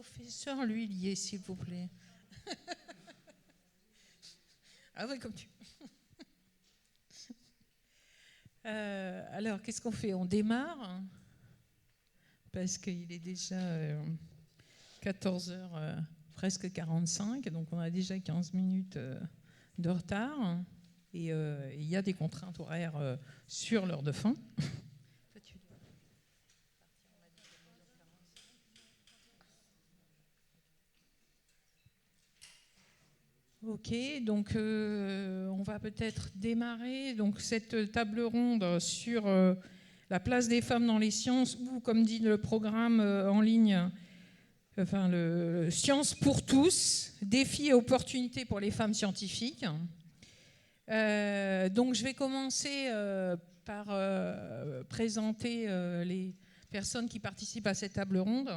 professeur L'Huillier, s'il vous plaît. Ah ouais, comme tu... alors, qu'est-ce qu'on fait? On démarre parce qu'il est déjà 14h, presque 45, donc on a déjà 15 minutes de retard. Et il y a des contraintes horaires sur l'heure de fin. Ok, donc on va peut-être démarrer donc, cette table ronde sur la place des femmes dans les sciences ou, comme dit le programme en ligne, enfin, le Sciences pour tous, défis et opportunités pour les femmes scientifiques. Donc je vais commencer par présenter les personnes qui participent à cette table ronde.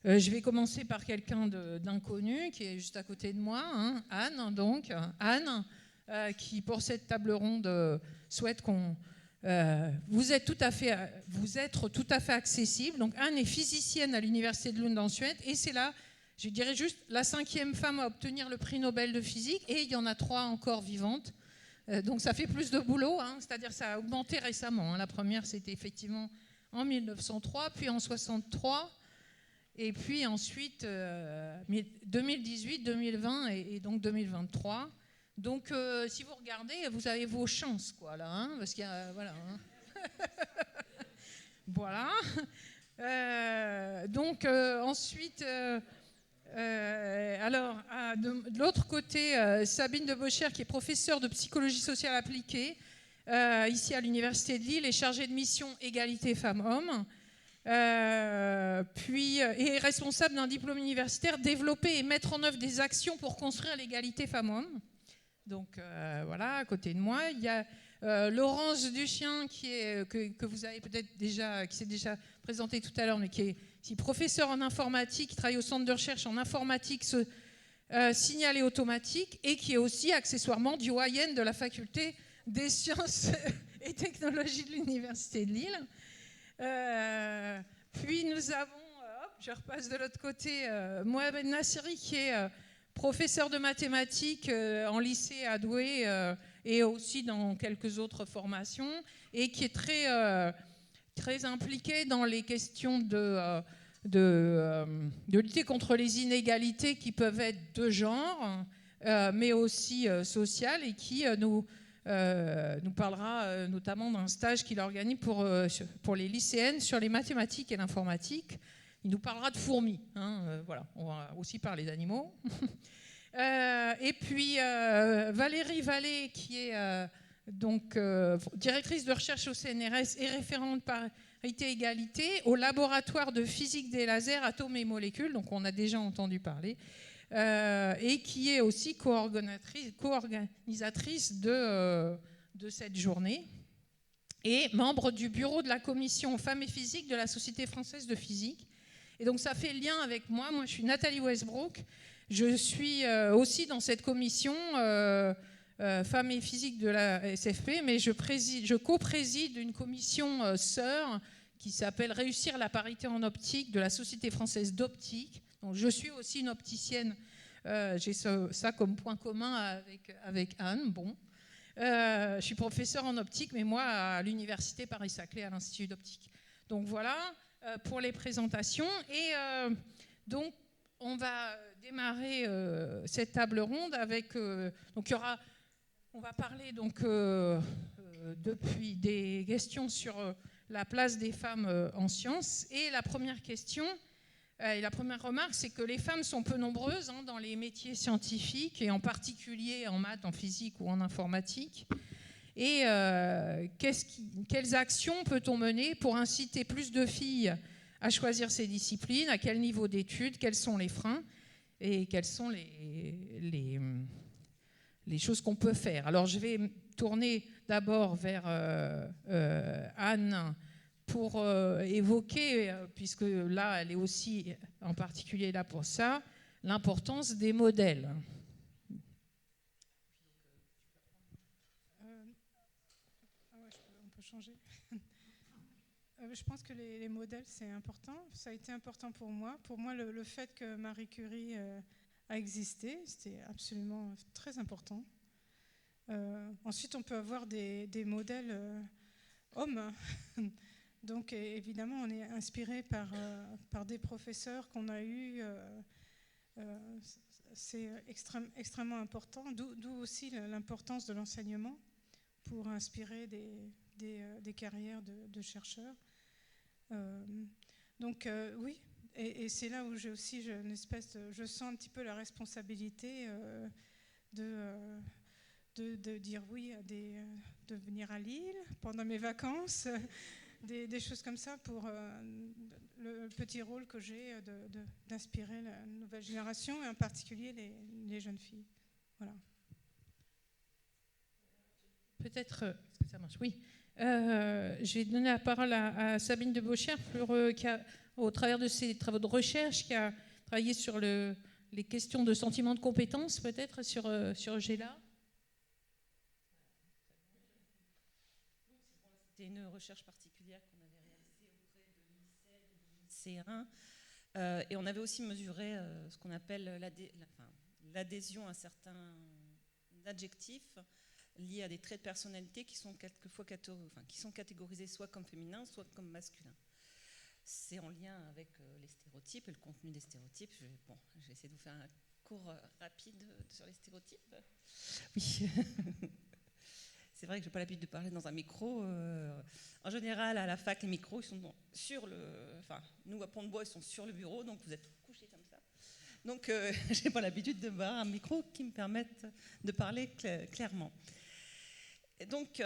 Je vais commencer par quelqu'un d'inconnu qui est juste à côté de moi, hein, Anne. Donc, Anne, qui pour cette table ronde souhaite qu'on... vous êtes tout à fait accessible. Donc, Anne est physicienne à l'université de Lund en Suède et c'est là, je dirais juste, la 5e femme à obtenir le prix Nobel de physique et il y en a 3 encore vivantes. Donc, ça fait plus de boulot, hein, c'est-à-dire ça a augmenté récemment. Hein. La première, c'était effectivement en 1903, puis en 63. Et puis ensuite, 2018, 2020 et donc 2023. Donc, si vous regardez, vous avez vos chances, quoi, là, hein, parce qu'il y a, voilà. Hein. Voilà. Donc, ensuite, alors, de l'autre côté, Sabine de Bocher, qui est professeure de psychologie sociale appliquée, ici à l'Université de Lille, est chargée de mission égalité femmes-hommes. Puis est responsable d'un diplôme universitaire, développer et mettre en œuvre des actions pour construire l'égalité femmes-hommes. Donc voilà, à côté de moi, il y a Laurence Duchien que vous avez peut-être déjà, qui s'est déjà présentée tout à l'heure, mais qui est professeure en informatique, qui travaille au centre de recherche en informatique signalée automatique et qui est aussi accessoirement doyenne de la faculté des sciences et technologies de l'Université de Lille. Puis nous avons, je repasse de l'autre côté, Mohamed Nassiri qui est professeur de mathématiques en lycée à Douai et aussi dans quelques autres formations et qui est très impliqué dans les questions de lutter contre les inégalités qui peuvent être de genre, mais aussi sociales et qui nous parlera notamment d'un stage qu'il organise pour les lycéennes sur les mathématiques et l'informatique. Il nous parlera de fourmis. Hein, voilà, on va aussi parler d'animaux. Et puis Valérie Vallée, qui est directrice de recherche au CNRS et référente parité égalité au laboratoire de physique des lasers, atomes et molécules, donc on a déjà entendu parler. Et qui est aussi co-organisatrice de cette journée et membre du bureau de la commission Femmes et Physique de la Société française de physique. Et donc ça fait lien avec moi. Moi, je suis Nathalie Westbrook. Je suis aussi dans cette commission Femmes et Physique de la SFP, mais je co-préside une commission sœur qui s'appelle Réussir la parité en optique de la Société française d'optique. Donc, je suis aussi une opticienne, j'ai ça comme point commun avec Anne. Bon. Je suis professeure en optique, mais moi à l'université Paris-Saclay, à l'Institut d'optique. Donc voilà pour les présentations. Et donc on va démarrer cette table ronde avec. Donc on va parler donc depuis des questions sur la place des femmes en sciences. Et la première question. Et la première remarque, c'est que les femmes sont peu nombreuses hein, dans les métiers scientifiques, et en particulier en maths, en physique ou en informatique. Et quelles actions peut-on mener pour inciter plus de filles à choisir ces disciplines? À quel niveau d'études? Quels sont les freins? Et quelles sont les choses qu'on peut faire? Alors, je vais tourner d'abord vers Anne pour évoquer, puisque là, elle est aussi en particulier là pour ça, l'importance des modèles. On peut changer. Je pense que les modèles, c'est important. Ça a été important pour moi. Pour moi, le fait que Marie Curie a existé, c'était absolument très important. Ensuite, on peut avoir des modèles hommes. Donc, évidemment, on est inspiré par des professeurs qu'on a eus. C'est extrêmement important, d'où aussi l'importance de l'enseignement pour inspirer des carrières de chercheurs. Donc oui, et c'est là où j'ai aussi je sens un petit peu la responsabilité de dire oui, de venir à Lille pendant mes vacances, des choses comme ça pour le petit rôle que j'ai d'inspirer la nouvelle génération et en particulier les jeunes filles. Voilà. Peut-être, est-ce que ça marche? Oui. Je vais donner la parole à Sabine de Beauchère, qui a, au travers de ses travaux de recherche, qui a travaillé sur les questions de sentiment de compétence, peut-être, sur GELA. C'était une recherche particulière qu'on avait réalisée auprès de lycéens. Et on avait aussi mesuré ce qu'on appelle l'adhésion à certains adjectifs liés à des traits de personnalité qui sont quelquefois catégorisés soit comme féminins, soit comme masculins. C'est en lien avec les stéréotypes et le contenu des stéréotypes. Je vais essayer de vous faire un cours rapide sur les stéréotypes. Oui. C'est vrai que je n'ai pas l'habitude de parler dans un micro. En général, à la fac, les micros, ils sont nous, à Pont-de-Bois, ils sont sur le bureau, donc vous êtes couchés comme ça. Donc, je n'ai pas l'habitude de voir un micro qui me permette de parler clairement. Et donc,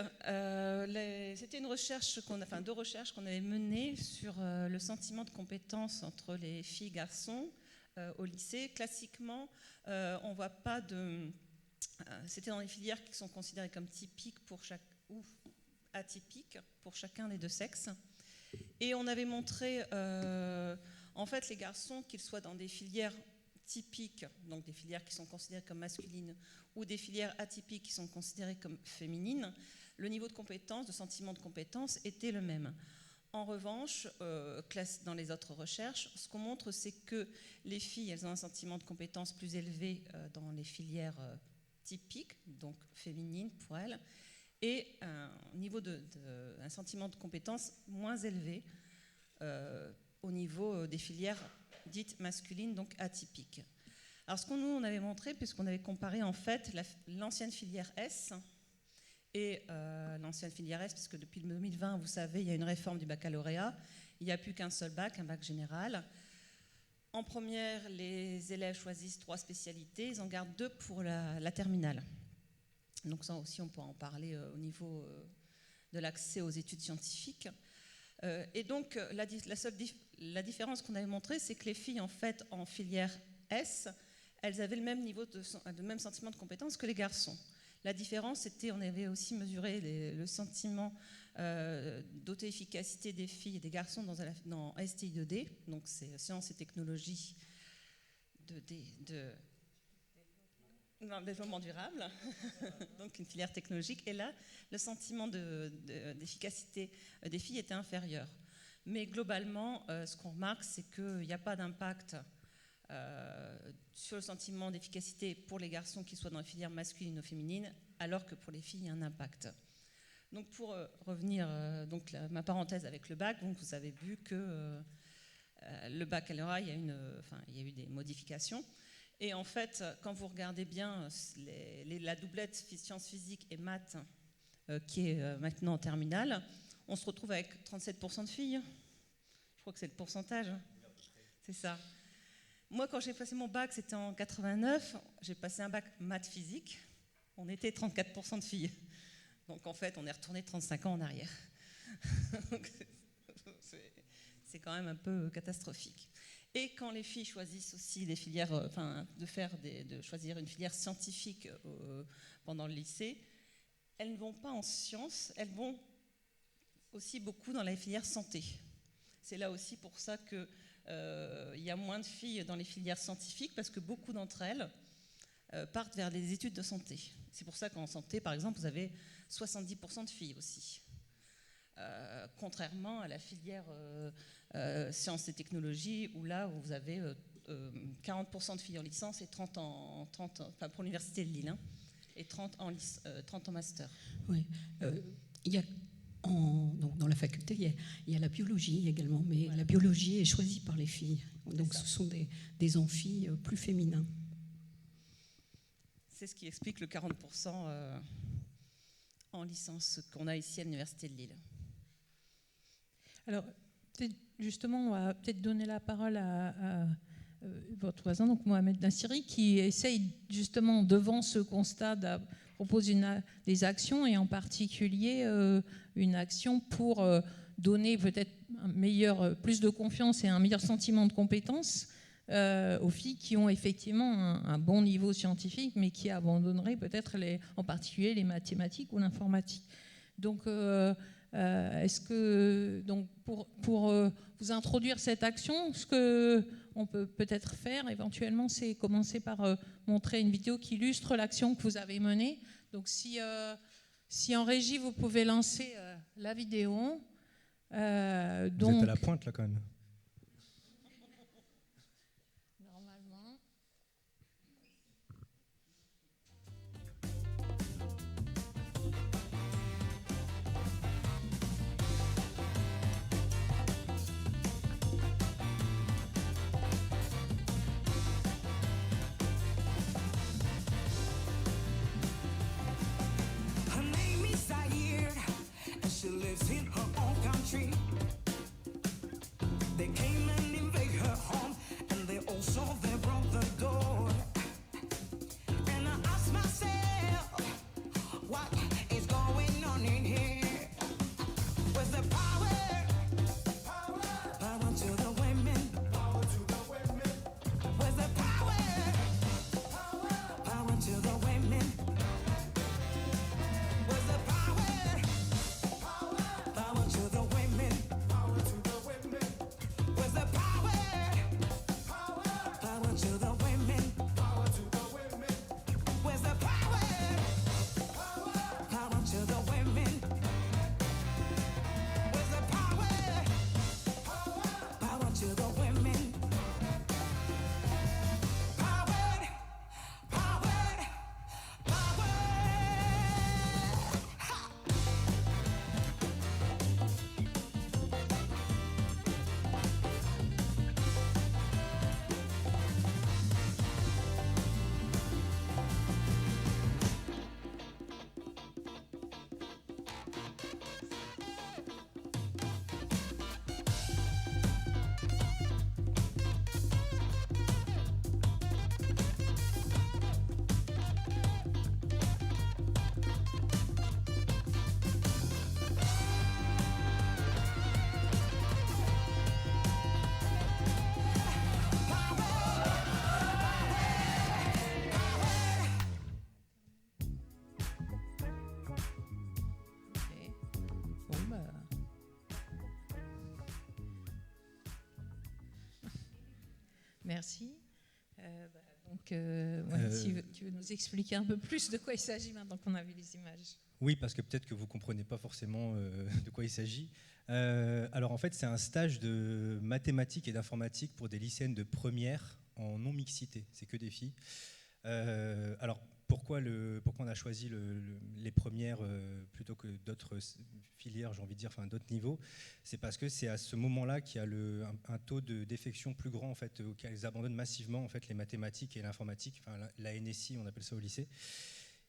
c'était deux recherches qu'on avait menées sur le sentiment de compétence entre les filles et garçons au lycée. Classiquement, on ne voit pas de... C'était dans les filières qui sont considérées comme typiques ou atypiques pour chacun des deux sexes. Et on avait montré, en fait, les garçons, qu'ils soient dans des filières typiques, donc des filières qui sont considérées comme masculines, ou des filières atypiques qui sont considérées comme féminines, le niveau de compétence, de sentiment de compétence était le même. En revanche, dans les autres recherches, ce qu'on montre, c'est que les filles, elles ont un sentiment de compétence plus élevé dans les filières typiques, donc féminines pour elles, et un niveau un sentiment de compétence moins élevé au niveau des filières dites masculines, donc atypiques. Alors ce qu'on nous avait montré, puisqu'on avait comparé en fait l'ancienne filière S et l'ancienne filière S, puisque depuis 2020, vous savez, il y a une réforme du baccalauréat, il n'y a plus qu'un seul bac, un bac général. En première, les élèves choisissent 3 spécialités, ils en gardent 2 pour la terminale. Donc ça aussi, on pourra en parler au niveau de l'accès aux études scientifiques. Et donc, la différence qu'on avait montrée, c'est que les filles, en fait, en filière S, elles avaient le même niveau le même sentiment de compétence que les garçons. La différence, c'était, on avait aussi mesuré le sentiment d'auto-efficacité des filles et des garçons dans STI 2D, donc c'est sciences et technologies dans le développement durable, donc une filière technologique. Et là, le sentiment d'efficacité des filles était inférieur. Mais globalement, ce qu'on remarque, c'est qu'il n'y a pas d'impact sur le sentiment d'efficacité pour les garçons, qu'ils soient dans les filières masculines ou féminines, alors que pour les filles, il y a un impact. Donc pour revenir, ma parenthèse avec le bac, donc vous avez vu que le baccalauréat, il y a eu des modifications. Et en fait, quand vous regardez bien la doublette sciences physiques et maths, qui est maintenant en terminale, on se retrouve avec 37% de filles. Je crois que c'est le pourcentage. C'est ça. Moi, quand j'ai passé mon bac, c'était en 89. J'ai passé un bac maths physique. On était 34% de filles. Donc en fait, on est retourné 35 ans en arrière. C'est quand même un peu catastrophique. Et quand les filles choisissent aussi des filières, de choisir une filière scientifique pendant le lycée, elles ne vont pas en sciences, elles vont aussi beaucoup dans la filière santé. C'est là aussi pour ça qu'il y a moins de filles dans les filières scientifiques, parce que beaucoup d'entre elles partent vers les études de santé. C'est pour ça qu'en santé, par exemple, vous avez 70% de filles aussi. contrairement à la filière sciences et technologies, où là, vous avez 40% de filles en licence et 30 enfin, pour l'université de Lille, hein, et 30 en master. Oui. Il y a donc dans la faculté, il y a la biologie également, mais voilà. La biologie est choisie par les filles. Donc ce sont des amphis plus féminins. C'est ce qui explique le 40% en licence qu'on a ici à l'université de Lille. Alors, justement, on va peut-être donner la parole à votre voisin, donc Mohamed Nassiri, qui essaye justement, devant ce constat, propose des actions, et en particulier une action pour donner peut-être plus de confiance et un meilleur sentiment de compétence aux filles qui ont effectivement un bon niveau scientifique, mais qui abandonneraient peut-être en particulier les mathématiques ou l'informatique. Donc, est-ce que, donc pour vous introduire cette action, ce qu'on peut peut-être faire éventuellement, c'est commencer par montrer une vidéo qui illustre l'action que vous avez menée. Donc si en régie vous pouvez lancer la vidéo. Vous êtes à la pointe là quand même. Normalement. She lives in her own country. They came and invade her home, and they also they broke the door. And I ask myself, what is going on in here? Where's the power? Power to the women. Power to the women. Where's the power? Power to the women. Where's the power? Power to the women. Power to the women. Where's the power? Power to the women. Power to the women. Where's the power? Power to the women. Where's the power? Power to the women. Power. Merci. Si tu veux nous expliquer un peu plus de quoi il s'agit maintenant qu'on a vu les images. Oui, parce que peut-être que vous ne comprenez pas forcément de quoi il s'agit. Alors en fait, c'est un stage de mathématiques et d'informatique pour des lycéennes de première en non-mixité. C'est que des filles. Alors pourquoi on a choisi les premières plutôt que d'autres filières, j'ai envie de dire, enfin d'autres niveaux? C'est parce que c'est à ce moment-là qu'il y a un taux de défection plus grand, en fait, auquel ils abandonnent massivement en fait, les mathématiques et l'informatique, enfin la NSI, on appelle ça au lycée.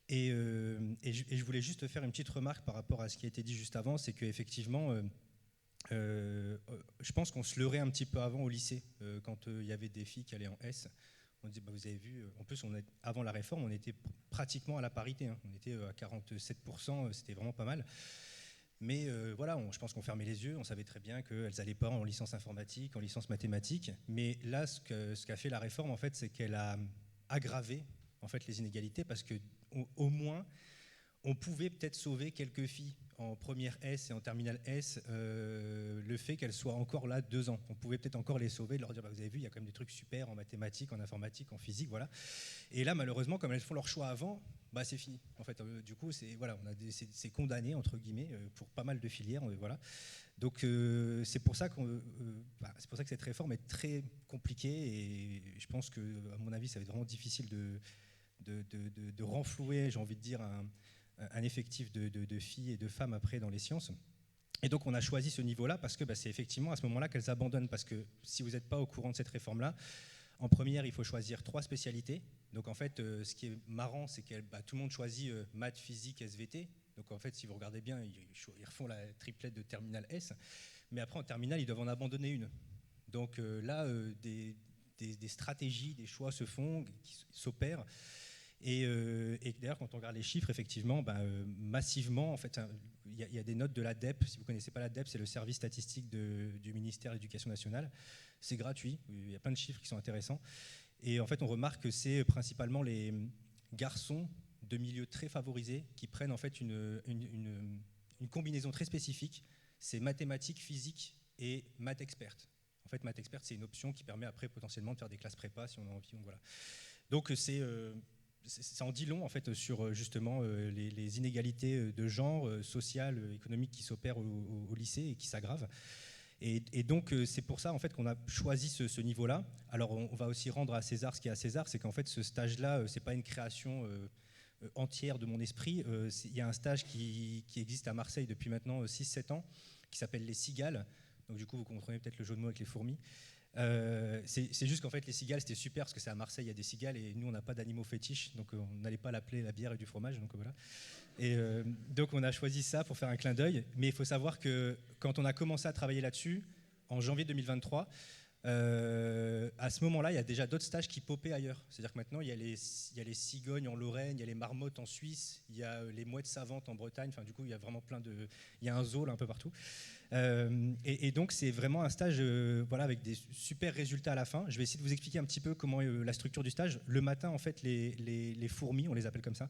Et je voulais juste faire une petite remarque par rapport à ce qui a été dit juste avant, c'est qu'effectivement, je pense qu'on se leurrait un petit peu avant au lycée, quand il y avait des filles qui allaient en S. On disait, vous avez vu, en plus, avant la réforme, on était pratiquement à la parité, hein. On était à 47%, c'était vraiment pas mal. Mais voilà, je pense qu'on fermait les yeux, on savait très bien qu'elles n'allaient pas en licence informatique, en licence mathématiques. Mais là, ce qu'a fait la réforme, en fait, c'est qu'elle a aggravé en fait, les inégalités, parce qu'au moins, on pouvait peut-être sauver quelques filles en première S et en terminale S le fait qu'elles soient encore là 2 ans. On pouvait peut-être encore les sauver, de leur dire bah, vous avez vu, il y a quand même des trucs super en mathématiques, en informatique, en physique, voilà. Et là, malheureusement, comme elles font leur choix avant, bah, c'est fini. En fait, du coup, voilà, c'est condamné entre guillemets pour pas mal de filières, voilà. Donc c'est pour ça c'est pour ça que cette réforme est très compliquée et je pense que, à mon avis, ça va être vraiment difficile de renflouer, j'ai envie de dire, un effectif de filles et de femmes après dans les sciences. Et donc on a choisi ce niveau-là parce que c'est effectivement à ce moment-là qu'elles abandonnent. Parce que si vous n'êtes pas au courant de cette réforme-là, en première, il faut choisir 3 spécialités. Donc en fait, ce qui est marrant, c'est que tout le monde choisit maths, physique, SVT. Donc en fait, si vous regardez bien, ils refont la triplette de terminale S. Mais après, en terminale, ils doivent en abandonner une. Donc là, des stratégies, des choix se font, qui s'opèrent. Et d'ailleurs, quand on regarde les chiffres, effectivement, massivement, en fait, il y a des notes de l'ADEP. Si vous ne connaissez pas l'ADEP, c'est le service statistique du ministère de l'Éducation nationale. C'est gratuit, il y a plein de chiffres qui sont intéressants. Et en fait, on remarque que c'est principalement les garçons de milieux très favorisés qui prennent en fait une combinaison très spécifique. C'est mathématiques, physique et maths experte. En fait, maths experte, c'est une option qui permet après potentiellement de faire des classes prépa si on a envie. Donc, voilà. Donc ça en dit long en fait sur justement les inégalités de genre, sociales, économiques qui s'opèrent au lycée et qui s'aggravent. Et donc c'est pour ça en fait qu'on a choisi ce niveau-là. Alors on va aussi rendre à César ce qui est à César, c'est qu'en fait ce stage-là, c'est pas une création entière de mon esprit. Il y a un stage qui existe à Marseille depuis maintenant 6-7 ans, qui s'appelle les cigales. Donc du coup vous comprenez peut-être le jeu de mots avec les fourmis. C'est juste qu'en fait les cigales c'était super parce que c'est à Marseille, il y a des cigales et nous on n'a pas d'animaux fétiches, donc on n'allait pas l'appeler la bière et du fromage, donc voilà. Et donc on a choisi ça pour faire un clin d'œil, mais il faut savoir que quand on a commencé à travailler là-dessus en janvier 2023, à ce moment-là il y a déjà d'autres stages qui popaient ailleurs. C'est-à-dire que maintenant il y a les cigognes en Lorraine, il y a les marmottes en Suisse, il y a les mouettes savantes en Bretagne, enfin du coup il y a vraiment il y a un zoo là un peu partout. Et donc c'est vraiment un stage voilà, avec des super résultats à la fin. Je vais essayer de vous expliquer un petit peu comment la structure du stage. Le matin, en fait, les fourmis, on les appelle comme ça,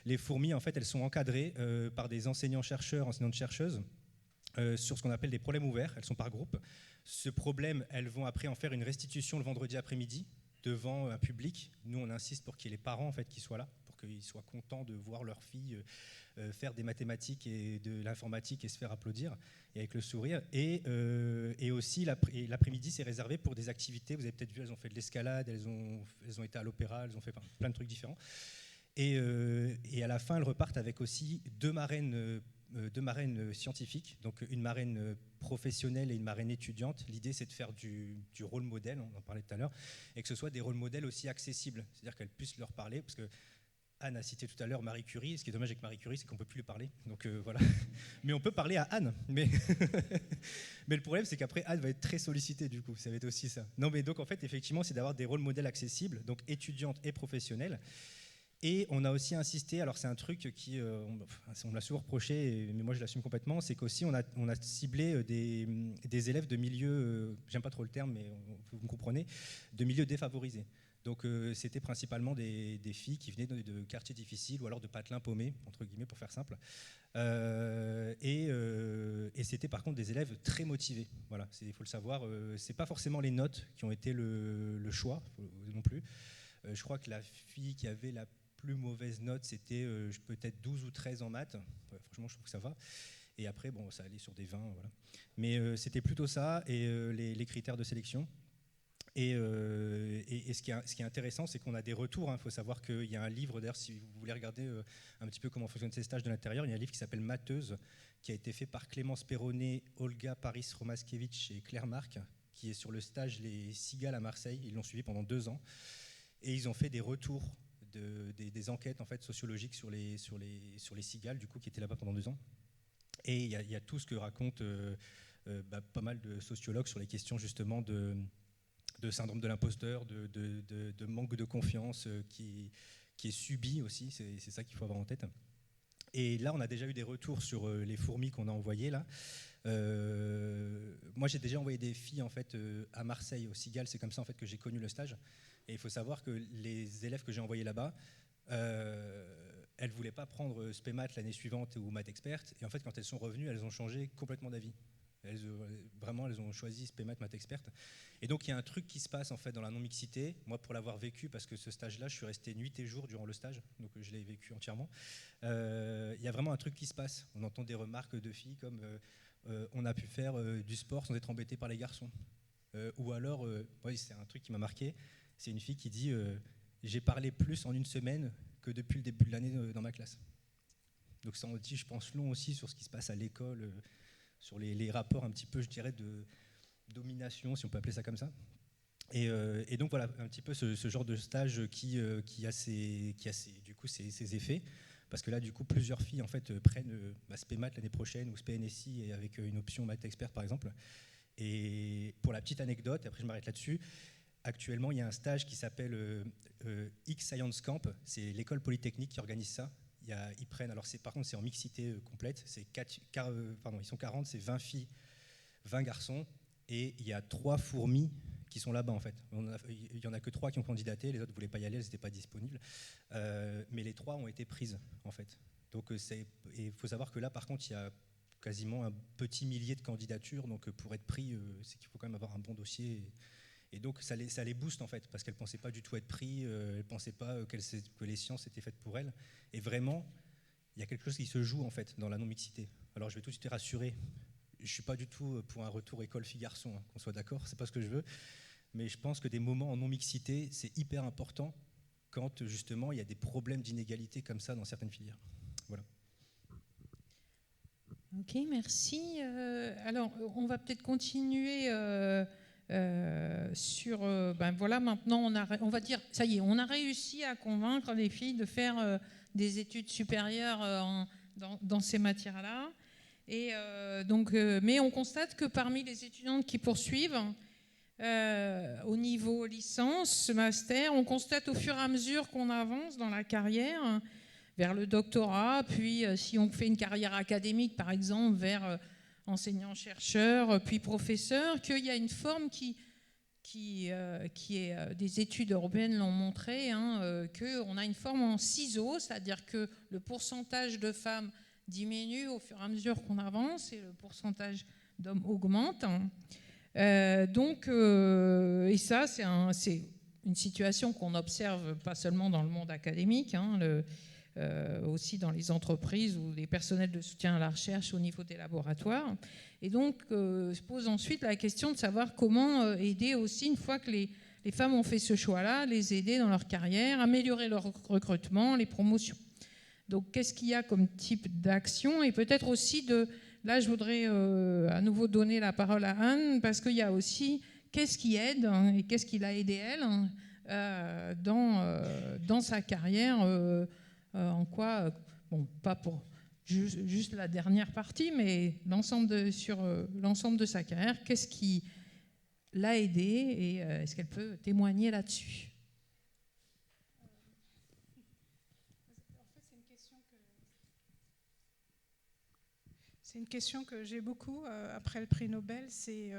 les fourmis, en fait, elles sont encadrées par des enseignants-chercheurs, enseignantes-chercheuses sur ce qu'on appelle des problèmes ouverts. Elles sont par groupe. Ce problème, elles vont après en faire une restitution le vendredi après-midi devant un public. Nous, on insiste pour qu'il y ait les parents en fait, qui soient là, pour qu'ils soient contents de voir leur fille faire des mathématiques et de l'informatique et se faire applaudir, et avec le sourire. Et aussi, l'après-midi, c'est réservé pour des activités. Vous avez peut-être vu, elles ont fait de l'escalade, elles ont été à l'opéra, elles ont fait plein de trucs différents. Et à la fin, elles repartent avec aussi deux marraines scientifiques, donc une marraine professionnelle et une marraine étudiante. L'idée, c'est de faire du rôle modèle, on en parlait tout à l'heure, et que ce soit des rôles modèles aussi accessibles, c'est-à-dire qu'elles puissent leur parler, parce que Anne a cité tout à l'heure Marie Curie. Ce qui est dommage avec Marie Curie, c'est qu'on ne peut plus lui parler. Donc voilà. Mais on peut parler à Anne. Mais le problème, c'est qu'après, Anne va être très sollicitée, du coup. Ça va être aussi ça. Non, mais donc, en fait, effectivement, c'est d'avoir des rôles modèles accessibles, donc étudiantes et professionnelles. Et on a aussi insisté, alors c'est un truc qui, on me l'a souvent reproché, mais moi je l'assume complètement, c'est qu'aussi on a ciblé des élèves de milieux, j'aime pas trop le terme, mais vous me comprenez, de milieux défavorisés. Donc c'était principalement des filles qui venaient de quartiers difficiles ou alors de patelins paumés, entre guillemets, pour faire simple. Et c'était par contre des élèves très motivés. Voilà, il faut le savoir. C'est pas forcément les notes qui ont été le choix non plus. Je crois que la fille qui avait la plus mauvaise note, c'était peut-être 12 ou 13 en maths. Franchement, je trouve que ça va. Et après, bon, ça allait sur des 20. Voilà. Mais c'était plutôt ça et les critères de sélection. Et ce qui est intéressant, c'est qu'on a des retours. Il faut savoir qu'il y a un livre, d'ailleurs, si vous voulez regarder un petit peu comment fonctionnent ces stages de l'intérieur, il y a un livre qui s'appelle Matheuse, qui a été fait par Clémence Perronnet, Olga Paris-Romaskevitch et Claire Marc, qui est sur le stage Les Cigales à Marseille. Ils l'ont suivi pendant 2 ans. Et ils ont fait des retours, des enquêtes en fait, sociologiques sur les cigales, du coup, qui étaient là-bas pendant 2 ans. Et il y a tout ce que racontent pas mal de sociologues sur les questions justement de syndrome de l'imposteur, de manque de confiance qui est subi aussi, c'est ça qu'il faut avoir en tête. Et là, on a déjà eu des retours sur les fourmis qu'on a envoyées là. Moi, j'ai déjà envoyé des filles en fait à Marseille, au Cigales, c'est comme ça en fait que j'ai connu le stage. Et il faut savoir que les élèves que j'ai envoyés là-bas, elles ne voulaient pas prendre SPEMAT l'année suivante ou Maths Expert. Et en fait, quand elles sont revenues, elles ont changé complètement d'avis. Vraiment, elles ont choisi SPEMAT Maths Expert. Et donc, il y a un truc qui se passe en fait dans la non-mixité. Moi, pour l'avoir vécu, parce que ce stage-là, je suis resté nuit et jour durant le stage, donc je l'ai vécu entièrement. Il y a vraiment un truc qui se passe. On entend des remarques de filles comme on a pu faire du sport sans être embêté par les garçons. Ou alors, ouais, c'est un truc qui m'a marqué. C'est une fille qui dit j'ai parlé plus en une semaine que depuis le début de l'année dans ma classe. Donc ça en dit, je pense, long aussi sur ce qui se passe à l'école, sur les rapports un petit peu, je dirais, de domination, si on peut appeler ça comme ça. Et donc voilà, un petit peu ce genre de stage qui a ses effets. Parce que là, du coup, plusieurs filles en fait, prennent SPEMAT l'année prochaine ou SPNSI et avec une option Maths Expert, par exemple. Et pour la petite anecdote, après je m'arrête là-dessus, actuellement, il y a un stage qui s'appelle X-Science Camp. C'est l'école polytechnique qui organise ça. Ils prennent, alors par contre, c'est en mixité complète. Ils sont 40, c'est 20 filles, 20 garçons. Et il y a 3 fourmis qui sont là-bas, en fait. Il n'y en a que 3 qui ont candidaté. Les autres ne voulaient pas y aller, elles n'étaient pas disponibles. Mais les 3 ont été prises, en fait. Donc, il faut savoir que là, par contre, il y a quasiment un petit millier de candidatures. Donc, pour être pris, c'est qu'il faut quand même avoir un bon dossier. Et donc, ça les booste, en fait, parce qu'elles ne pensaient pas du tout être pris. Elles ne pensaient pas que les sciences étaient faites pour elles. Et vraiment, il y a quelque chose qui se joue, en fait, dans la non-mixité. Alors, je vais tout de suite rassurer. Je ne suis pas du tout pour un retour école filles-garçons, hein, qu'on soit d'accord, c'est pas ce que je veux. Mais je pense que des moments en non-mixité, c'est hyper important quand justement il y a des problèmes d'inégalité comme ça dans certaines filières. Voilà. Ok, merci. Alors, on va peut-être continuer sur. Voilà, maintenant, on va dire, ça y est, on a réussi à convaincre les filles de faire des études supérieures dans ces matières-là. Et mais on constate que parmi les étudiantes qui poursuivent au niveau licence, master, on constate au fur et à mesure qu'on avance dans la carrière vers le doctorat, puis si on fait une carrière académique, par exemple, vers enseignant-chercheur, puis professeur, qu'il y a une forme qui est, des études européennes l'ont montré, qu'on a une forme en ciseaux, c'est-à-dire que le pourcentage de femmes diminue au fur et à mesure qu'on avance et le pourcentage d'hommes augmente. Et ça, c'est une situation qu'on observe pas seulement dans le monde académique, aussi dans les entreprises ou les personnels de soutien à la recherche au niveau des laboratoires. Et donc, se pose ensuite la question de savoir comment aider aussi, une fois que les femmes ont fait ce choix-là, les aider dans leur carrière, améliorer leur recrutement, les promotions. Donc, qu'est-ce qu'il y a comme type d'action? Et peut-être aussi là, je voudrais à nouveau donner la parole à Anne, parce qu'il y a aussi qu'est-ce qui aide et qu'est-ce qui l'a aidé elle dans sa carrière, en quoi, pas pour juste la dernière partie, mais sur l'ensemble de sa carrière, qu'est-ce qui l'a aidé et est-ce qu'elle peut témoigner là-dessus? C'est une question que j'ai beaucoup après le prix Nobel, c'est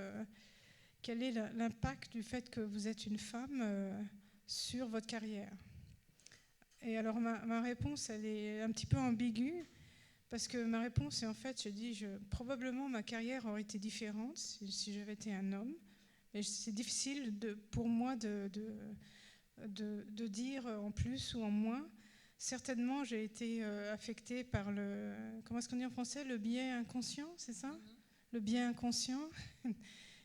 quel est l'impact du fait que vous êtes une femme sur votre carrière? Et alors ma réponse, elle est un petit peu ambiguë, parce que ma réponse est en fait, je dis, probablement ma carrière aurait été différente si j'avais été un homme. Et c'est difficile pour moi de dire en plus ou en moins. Certainement, j'ai été affectée par comment est-ce qu'on dit en français, le biais inconscient, c'est ça? Le biais inconscient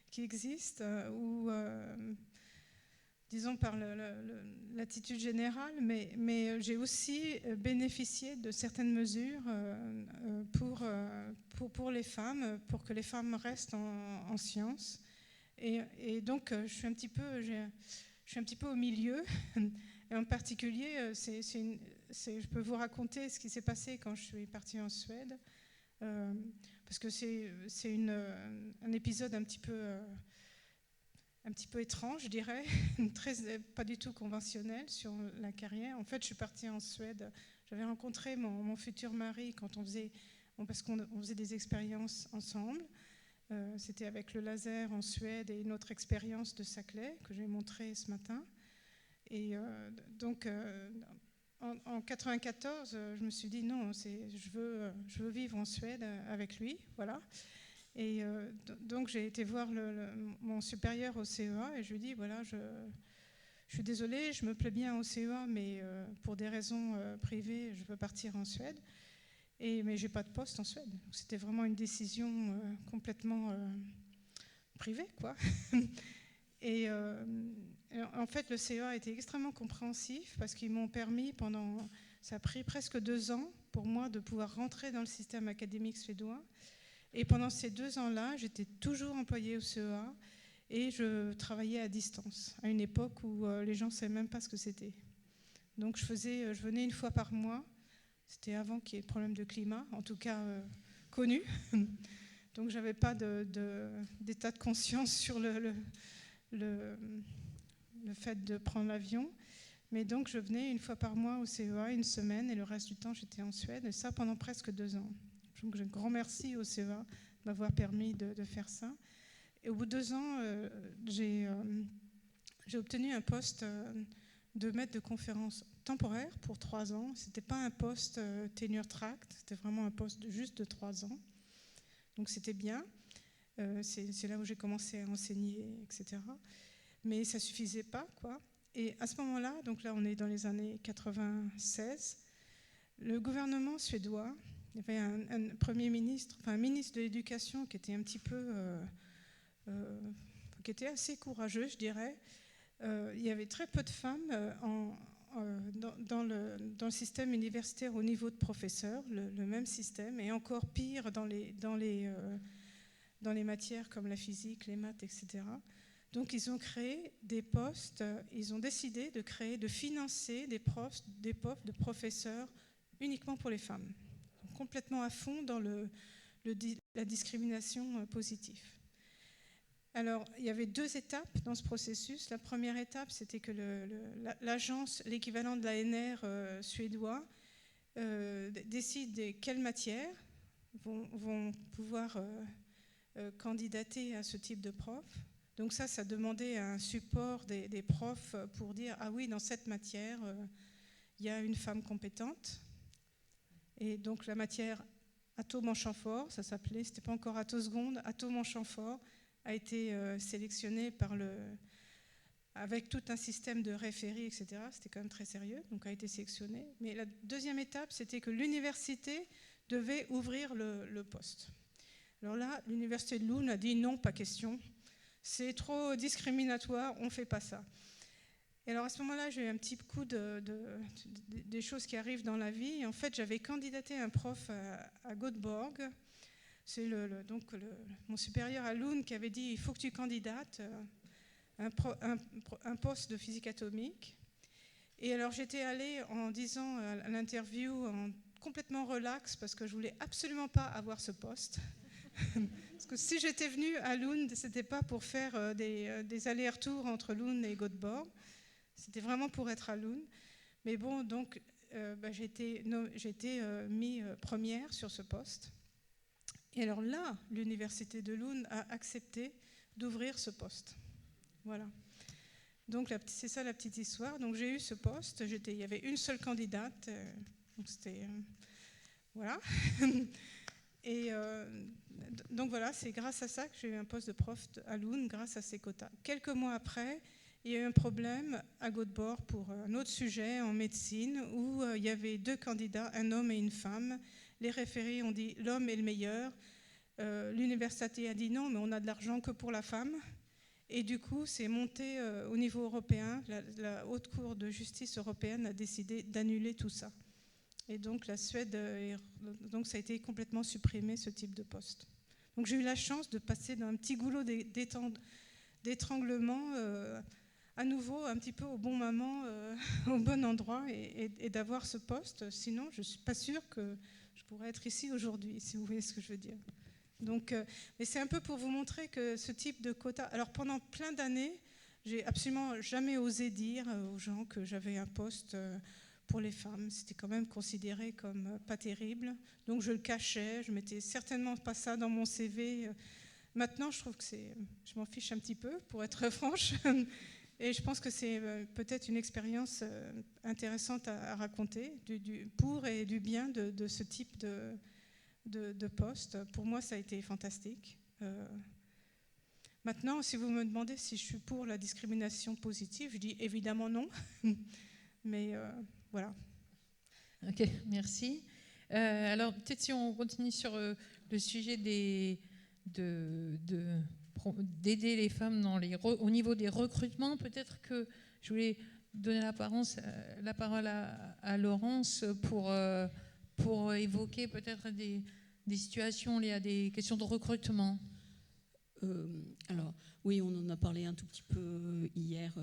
qui existe, ou disons par l'attitude générale, mais j'ai aussi bénéficié de certaines mesures pour les femmes, pour que les femmes restent en sciences. Et donc, je suis un petit peu au milieu. Et en particulier, je peux vous raconter ce qui s'est passé quand je suis partie en Suède, parce que c'est un épisode un petit peu étrange, je dirais, pas du tout conventionnel sur la carrière. En fait, je suis partie en Suède. J'avais rencontré mon futur mari parce qu'on faisait des expériences ensemble. C'était avec le laser en Suède et une autre expérience de Saclay que j'ai montrée ce matin. Et en 94, je me suis dit non, je veux vivre en Suède avec lui, voilà. Et donc j'ai été voir mon supérieur au CEA et je lui ai dit voilà, je suis désolée, je me plais bien au CEA, mais pour des raisons privées, je veux partir en Suède. Mais j'ai pas de poste en Suède. C'était vraiment une décision complètement privée, quoi. Et en fait, le CEA a été extrêmement compréhensif parce qu'ils m'ont permis ça a pris presque 2 ans pour moi de pouvoir rentrer dans le système académique suédois. Et pendant ces 2 ans-là, j'étais toujours employée au CEA et je travaillais à distance, à une époque où les gens ne savaient même pas ce que c'était. Donc je venais une fois par mois. C'était avant qu'il y ait de problème de climat, en tout cas connu. Donc je n'avais pas d'état de conscience sur le fait de prendre l'avion. Mais donc je venais une fois par mois au CEA, une semaine, et le reste du temps j'étais en Suède, et ça pendant presque 2 ans. Donc un grand merci au CEA de m'avoir permis de faire ça. Et au bout de 2 ans, j'ai obtenu un poste de maître de conférence temporaire pour 3 ans. Ce n'était pas un poste tenure track, c'était vraiment un poste juste de 3 ans. Donc c'était bien. C'est là où j'ai commencé à enseigner, etc. Mais ça ne suffisait pas, quoi. Et à ce moment-là, donc là on est dans les années 96, le gouvernement suédois, il y avait un premier ministre, enfin un ministre de l'Éducation qui était un petit peu, qui était assez courageux, je dirais. Il y avait très peu de femmes dans le système universitaire au niveau de professeurs, le même système, et encore pire dans les matières comme la physique, les maths, etc. Donc ils ont créé des postes, ils ont décidé de financer des postes de professeurs uniquement pour les femmes, donc complètement à fond dans la discrimination positive. Alors, il y avait 2 étapes dans ce processus. La première étape, c'était que l'agence, l'équivalent de l'ANR suédois, décide quelles matières vont pouvoir candidater à ce type de prof. Donc ça demandait un support des profs pour dire « Ah oui, dans cette matière, il y a une femme compétente ». Et donc la matière atome en champ fort, ça s'appelait, c'était pas encore attoseconde, atome en champ fort, a été sélectionné avec tout un système de référés, etc. C'était quand même très sérieux, donc a été sélectionné. Mais la deuxième étape, c'était que l'université devait ouvrir le poste. Alors là, l'université de Lund a dit non, pas question. C'est trop discriminatoire, on ne fait pas ça. Et alors à ce moment-là, j'ai eu un petit coup des choses qui arrivent dans la vie. Et en fait, j'avais candidaté un prof à Göteborg. C'est mon supérieur à Lund qui avait dit il faut que tu candidates un poste de physique atomique. Et alors j'étais allée en disant à l'interview complètement relax parce que je voulais absolument pas avoir ce poste. Parce que si j'étais venue à Lund, c'était pas pour faire des allers-retours entre Lund et Göteborg. C'était vraiment pour être à Lund. Mais bon, donc j'ai été mise première sur ce poste. Et alors là, l'université de Lund a accepté d'ouvrir ce poste. Voilà. Donc c'est ça la petite histoire. Donc j'ai eu ce poste. Il y avait une seule candidate. Donc c'était voilà. Et donc voilà, c'est grâce à ça que j'ai eu un poste de prof à Lund, grâce à ces quotas. Quelques mois après, il y a eu un problème à Göteborg pour un autre sujet en médecine où il y avait 2 candidats, un homme et une femme. Les référés ont dit l'homme est le meilleur. L'université a dit non, mais on a de l'argent que pour la femme. Et du coup, c'est monté au niveau européen. La Haute Cour de justice européenne a décidé d'annuler tout ça. Et donc la Suède, donc ça a été complètement supprimé, ce type de poste. Donc j'ai eu la chance de passer d'un petit goulot d'étranglement à nouveau un petit peu au bon moment, au bon endroit et d'avoir ce poste. Sinon, je ne suis pas sûre que je pourrais être ici aujourd'hui, si vous voyez ce que je veux dire. Donc, mais c'est un peu pour vous montrer que ce type de quota... Alors pendant plein d'années, j'ai absolument jamais osé dire aux gens que j'avais un poste... pour les femmes, c'était quand même considéré comme pas terrible. Donc je le cachais, je mettais certainement pas ça dans mon CV. Maintenant, je trouve que je m'en fiche un petit peu, pour être franche. Et je pense que c'est peut-être une expérience intéressante à raconter, du pour et du bien de ce type de poste. Pour moi, ça a été fantastique. Maintenant, si vous me demandez si je suis pour la discrimination positive, je dis évidemment non. Mais voilà. Ok, merci. Alors, peut-être si on continue sur le sujet d'aider les femmes au niveau des recrutements, peut-être que je voulais donner la parole à Laurence pour évoquer peut-être des situations liées à des questions de recrutement. Alors, oui, on en a parlé un tout petit peu hier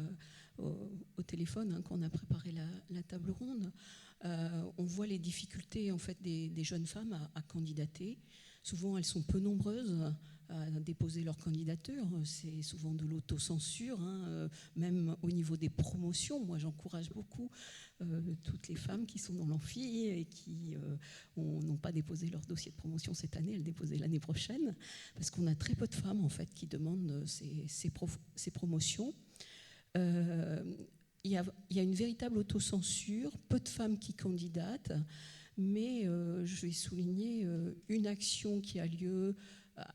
au téléphone, quand on a préparé la table ronde. On voit les difficultés en fait, des jeunes femmes à candidater. Souvent, elles sont peu nombreuses à déposer leur candidature. C'est souvent de l'autocensure, même au niveau des promotions. Moi, j'encourage beaucoup toutes les femmes qui sont dans l'amphi et qui n'ont pas déposé leur dossier de promotion cette année, elles déposaient l'année prochaine, parce qu'on a très peu de femmes en fait, qui demandent ces promotions. Il y a une véritable autocensure, peu de femmes qui candidatent, mais je vais souligner une action qui a lieu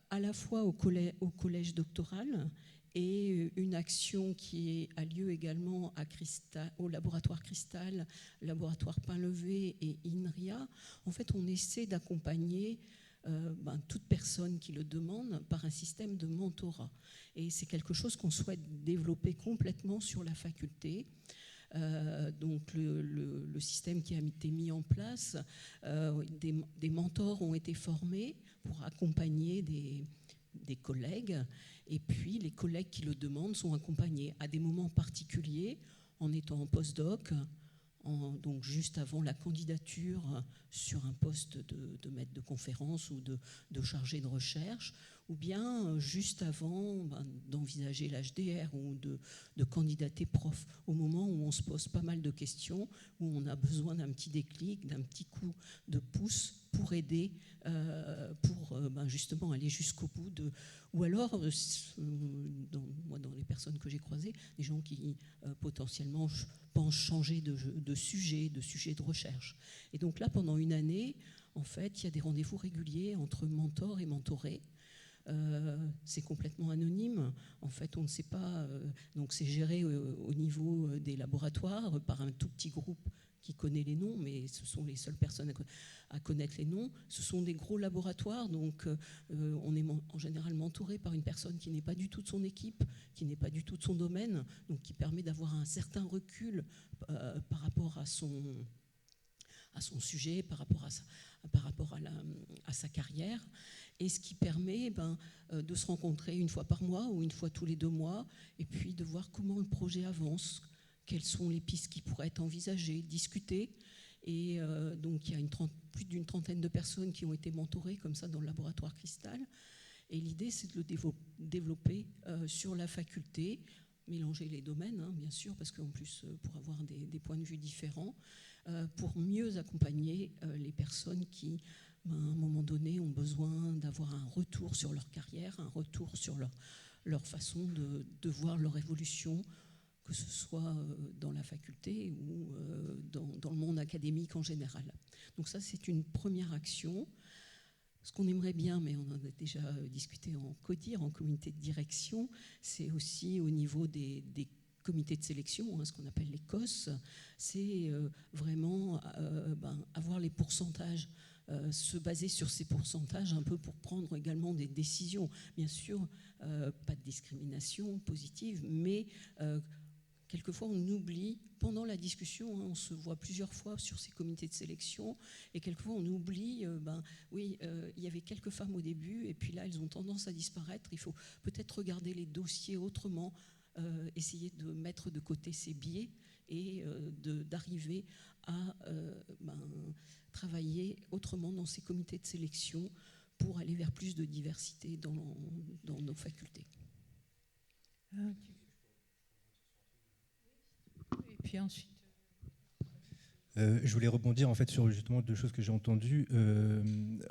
à la fois au collège doctoral et une action qui a lieu également au laboratoire Cristal, laboratoire Pain-Levé et INRIA. En fait, on essaie d'accompagner toute personne qui le demande par un système de mentorat. Et c'est quelque chose qu'on souhaite développer complètement sur la faculté. Donc le système qui a été mis en place, des mentors ont été formés pour accompagner des collègues, et puis les collègues qui le demandent sont accompagnés à des moments particuliers en étant en postdoc, donc juste avant la candidature sur un poste de maître de conférence ou de chargé de recherche, ou bien juste avant d'envisager l'HDR ou de candidater prof, au moment où on se pose pas mal de questions, où on a besoin d'un petit déclic, d'un petit coup de pouce pour aider, pour justement aller jusqu'au bout ou alors, dans les personnes que j'ai croisées, des gens qui potentiellement pensent changer de sujet de recherche. Et donc là, pendant une année, en fait, il y a des rendez-vous réguliers entre mentors et mentorés. C'est complètement anonyme. En fait, on ne sait pas. Donc, c'est géré au niveau des laboratoires par un tout petit groupe qui connaît les noms, mais ce sont les seules personnes à connaître les noms. Ce sont des gros laboratoires, donc on est en général mentoré par une personne qui n'est pas du tout de son équipe, qui n'est pas du tout de son domaine, donc qui permet d'avoir un certain recul par rapport à son sujet, par rapport à sa carrière, et ce qui permet de se rencontrer une fois par mois ou une fois tous les 2 mois, et puis de voir comment le projet avance, quelles sont les pistes qui pourraient être envisagées, discutées. Et donc il y a plus d'une trentaine de personnes qui ont été mentorées comme ça dans le laboratoire Cristal. Et l'idée, c'est de le développer sur la faculté, mélanger les domaines, bien sûr, parce qu'en plus, pour avoir des points de vue différents, pour mieux accompagner les personnes qui, à un moment donné, ont besoin d'avoir un retour sur leur carrière, un retour sur leur façon de voir leur évolution, que ce soit dans la faculté ou dans le monde académique en général. Donc ça, c'est une première action. Ce qu'on aimerait bien, mais on en a déjà discuté en CODIR, en comité de direction, c'est aussi au niveau des comités de sélection, ce qu'on appelle les COS, c'est vraiment avoir les pourcentages, se baser sur ces pourcentages un peu pour prendre également des décisions. Bien sûr, pas de discrimination positive, mais quelquefois, on oublie, pendant la discussion, on se voit plusieurs fois sur ces comités de sélection, et quelquefois, on oublie, il y avait quelques femmes au début, et puis là, elles ont tendance à disparaître. Il faut peut-être regarder les dossiers autrement, essayer de mettre de côté ces biais et d'arriver à travailler autrement dans ces comités de sélection pour aller vers plus de diversité dans nos facultés. Et puis ensuite. Je voulais rebondir en fait sur justement deux choses que j'ai entendues.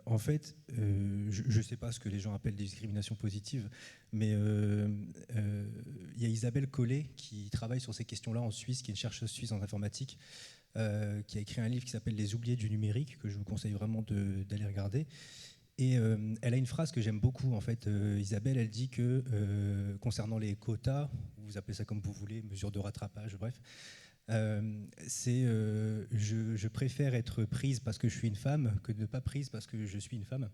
En fait, je ne sais pas ce que les gens appellent des discriminations positives, mais il y a Isabelle Collet qui travaille sur ces questions-là en Suisse, qui est une chercheuse suisse en informatique, qui a écrit un livre qui s'appelle Les oubliés du numérique, que je vous conseille vraiment d'aller regarder. Et elle a une phrase que j'aime beaucoup, en fait. Isabelle, elle dit que concernant les quotas, vous appelez ça comme vous voulez, mesure de rattrapage, bref, je préfère être prise parce que je suis une femme que de ne pas prise parce que je suis une femme.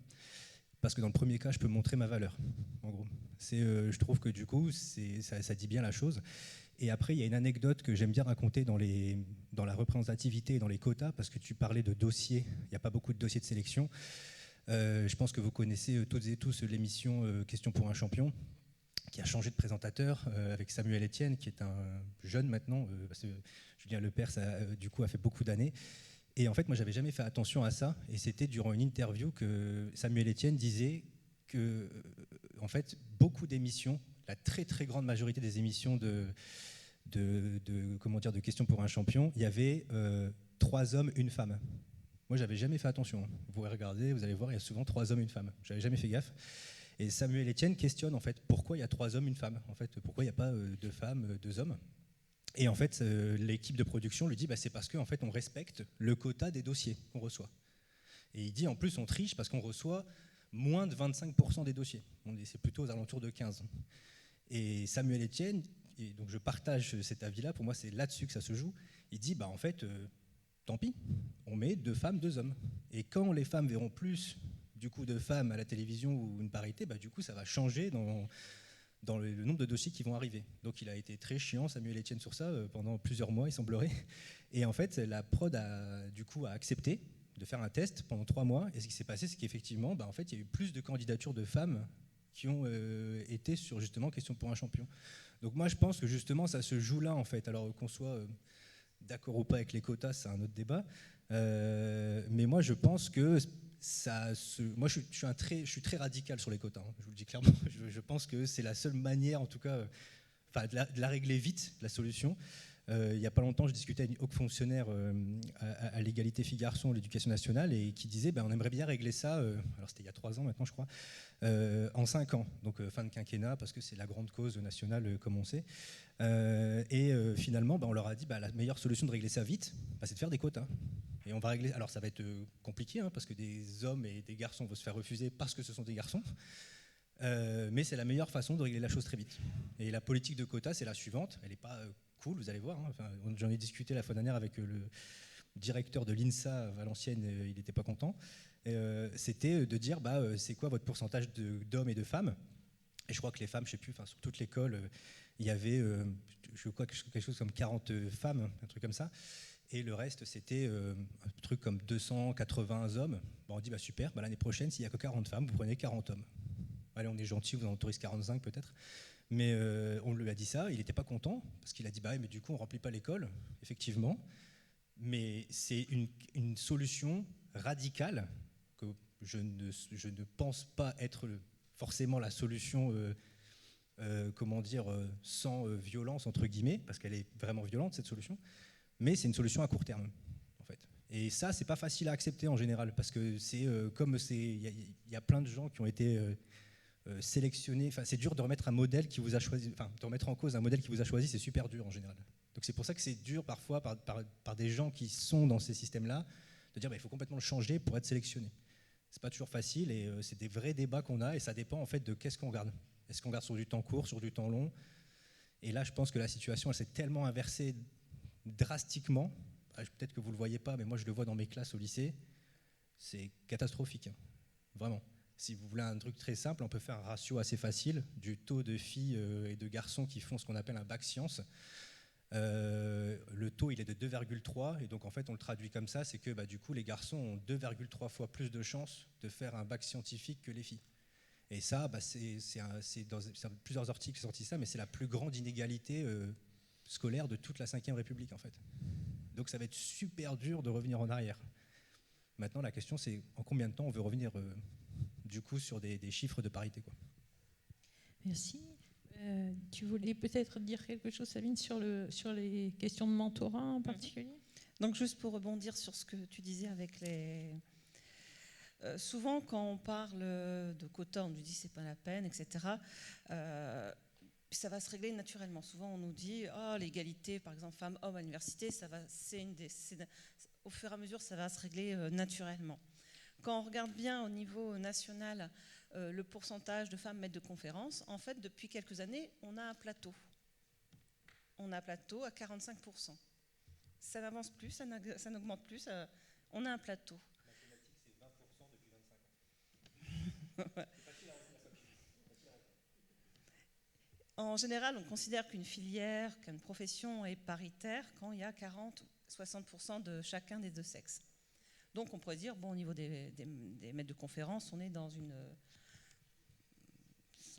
Parce que dans le premier cas, je peux montrer ma valeur, en gros. Je trouve que du coup, ça dit bien la chose. Et après, il y a une anecdote que j'aime bien raconter dans la représentativité et dans les quotas, parce que tu parlais de dossiers, il n'y a pas beaucoup de dossiers de sélection. Je pense que vous connaissez toutes et tous l'émission Question pour un champion, qui a changé de présentateur avec Samuel Etienne, qui est un jeune maintenant, parce que Julien Lepers du coup a fait beaucoup d'années. Et en fait, moi, j'avais jamais fait attention à ça. Et c'était durant une interview que Samuel Etienne disait que, en fait, beaucoup d'émissions, la très très grande majorité des émissions de Question pour un champion, il y avait 3 hommes, une femme. Moi, j'avais jamais fait attention. Vous pouvez regarder, vous allez voir, il y a souvent 3 hommes, une femme. J'avais jamais fait gaffe. Et Samuel Etienne questionne en fait pourquoi il y a 3 hommes, une femme. En fait, pourquoi il n'y a pas 2 femmes, 2 hommes. Et en fait, l'équipe de production lui dit c'est parce qu'en fait, on respecte le quota des dossiers qu'on reçoit. Et il dit en plus, on triche parce qu'on reçoit moins de 25% des dossiers. C'est plutôt aux alentours de 15. Et Samuel Etienne, et donc je partage cet avis-là, pour moi, c'est là-dessus que ça se joue. Il dit en fait, tant pis, on met 2 femmes, 2 hommes. Et quand les femmes verront plus du coup de femmes à la télévision ou une parité, du coup ça va changer dans le nombre de dossiers qui vont arriver. Donc il a été très chiant, Samuel Etienne, sur ça pendant plusieurs mois, il semblerait. Et en fait, la prod a accepté de faire un test pendant 3 mois. Et ce qui s'est passé, c'est qu'effectivement, en fait, il y a eu plus de candidatures de femmes qui ont été sur justement Question pour un champion. Donc moi, je pense que justement, ça se joue là, en fait. Alors qu'on soit d'accord ou pas avec les quotas, c'est un autre débat. Mais moi, je pense que moi, je suis très radical sur les quotas, hein, je vous le dis clairement. Je pense que c'est la seule manière, en tout cas, de la régler vite, la solution. Il n'y a pas longtemps, je discutais avec une haute fonctionnaire à l'égalité filles-garçons à l'éducation nationale et qui disait on aimerait bien régler ça, alors c'était il y a 3 ans maintenant, je crois, en 5 ans, donc fin de quinquennat, parce que c'est la grande cause nationale, comme on sait. Finalement, on leur a dit la meilleure solution de régler ça vite, c'est de faire des quotas. Et on va régler. Alors ça va être compliqué, parce que des hommes et des garçons vont se faire refuser parce que ce sont des garçons. Mais c'est la meilleure façon de régler la chose très vite. Et la politique de quotas, c'est la suivante. Elle n'est pas cool, vous allez voir. J'en ai discuté la fois dernière avec le directeur de l'INSA Valenciennes, il n'était pas content. C'était de dire c'est quoi votre pourcentage d'hommes et de femmes. Et je crois que les femmes, je ne sais plus, sur toute l'école, il y avait je crois quelque chose comme 40 femmes, un truc comme ça. Et le reste, c'était un truc comme 280 hommes. On dit super, l'année prochaine, s'il n'y a que 40 femmes, vous prenez 40 hommes. Allez, on est gentil, vous en autorisez 45 peut-être. Mais on lui a dit ça, il n'était pas content, parce qu'il a dit mais du coup, on ne remplit pas l'école, effectivement. Mais c'est une solution radicale que je ne pense pas être forcément la solution sans violence, entre guillemets, parce qu'elle est vraiment violente, cette solution. Mais c'est une solution à court terme, en fait. Et ça, c'est pas facile à accepter en général, parce que il y a plein de gens qui ont été sélectionnés. C'est dur de remettre un modèle qui vous a choisi, de remettre en cause un modèle qui vous a choisi, c'est super dur en général. Donc c'est pour ça que c'est dur parfois par des gens qui sont dans ces systèmes-là, de dire il faut complètement le changer pour être sélectionné. C'est pas toujours facile et c'est des vrais débats qu'on a et ça dépend en fait de qu'est-ce qu'on garde. Est-ce qu'on garde sur du temps court, sur du temps long? Et là, je pense que la situation, elle s'est tellement inversée drastiquement, peut-être que vous ne le voyez pas, mais moi je le vois dans mes classes au lycée, c'est catastrophique, vraiment. Si vous voulez un truc très simple, on peut faire un ratio assez facile du taux de filles et de garçons qui font ce qu'on appelle un bac sciences. Le taux il est de 2,3 et donc en fait on le traduit comme ça, c'est que du coup les garçons ont 2,3 fois plus de chances de faire un bac scientifique que les filles. Et ça, c'est dans plusieurs articles qui sont sortis ça, mais c'est la plus grande inégalité scolaire de toute la Ve République en fait. Donc ça va être super dur de revenir en arrière. Maintenant la question c'est en combien de temps on veut revenir du coup sur des chiffres de parité, quoi. Merci. Tu voulais peut-être dire quelque chose, Sabine, sur les questions de mentorat en particulier ? Donc juste pour rebondir sur ce que tu disais avec les... souvent quand on parle de quotas, on nous dit c'est pas la peine, etc. Ça va se régler naturellement. Souvent on nous dit l'égalité, par exemple femmes-hommes à l'université, au fur et à mesure ça va se régler naturellement. Quand on regarde bien au niveau national le pourcentage de femmes maîtres de conférences, en fait depuis quelques années on a un plateau. On a un plateau à 45%. Ça n'avance plus, ça n'augmente plus, on a un plateau. Mathématiques, c'est 20% depuis 25 ans. C'est facile à retenir. En général, on considère qu'une filière, qu'une profession est paritaire quand il y a 40-60% de chacun des deux sexes. Donc on pourrait dire, au niveau des maîtres de conférences, on est dans une...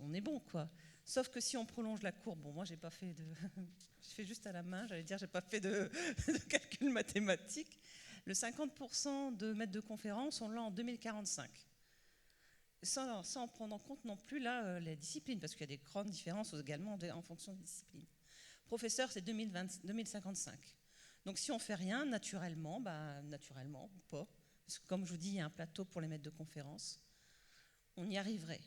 on est bon, quoi. Sauf que si on prolonge la courbe, moi j'ai pas fait de... je fais juste à la main, j'allais dire, j'ai pas fait de calcul mathématique. Le 50% de maîtres de conférences, on l'a en 2045. Sans prendre en compte non plus là, les disciplines, parce qu'il y a des grandes différences également en fonction des disciplines. Professeur, c'est 2055. Donc si on fait rien, naturellement, ou pas, parce que comme je vous dis, il y a un plateau pour les maîtres de conférences, on y arriverait.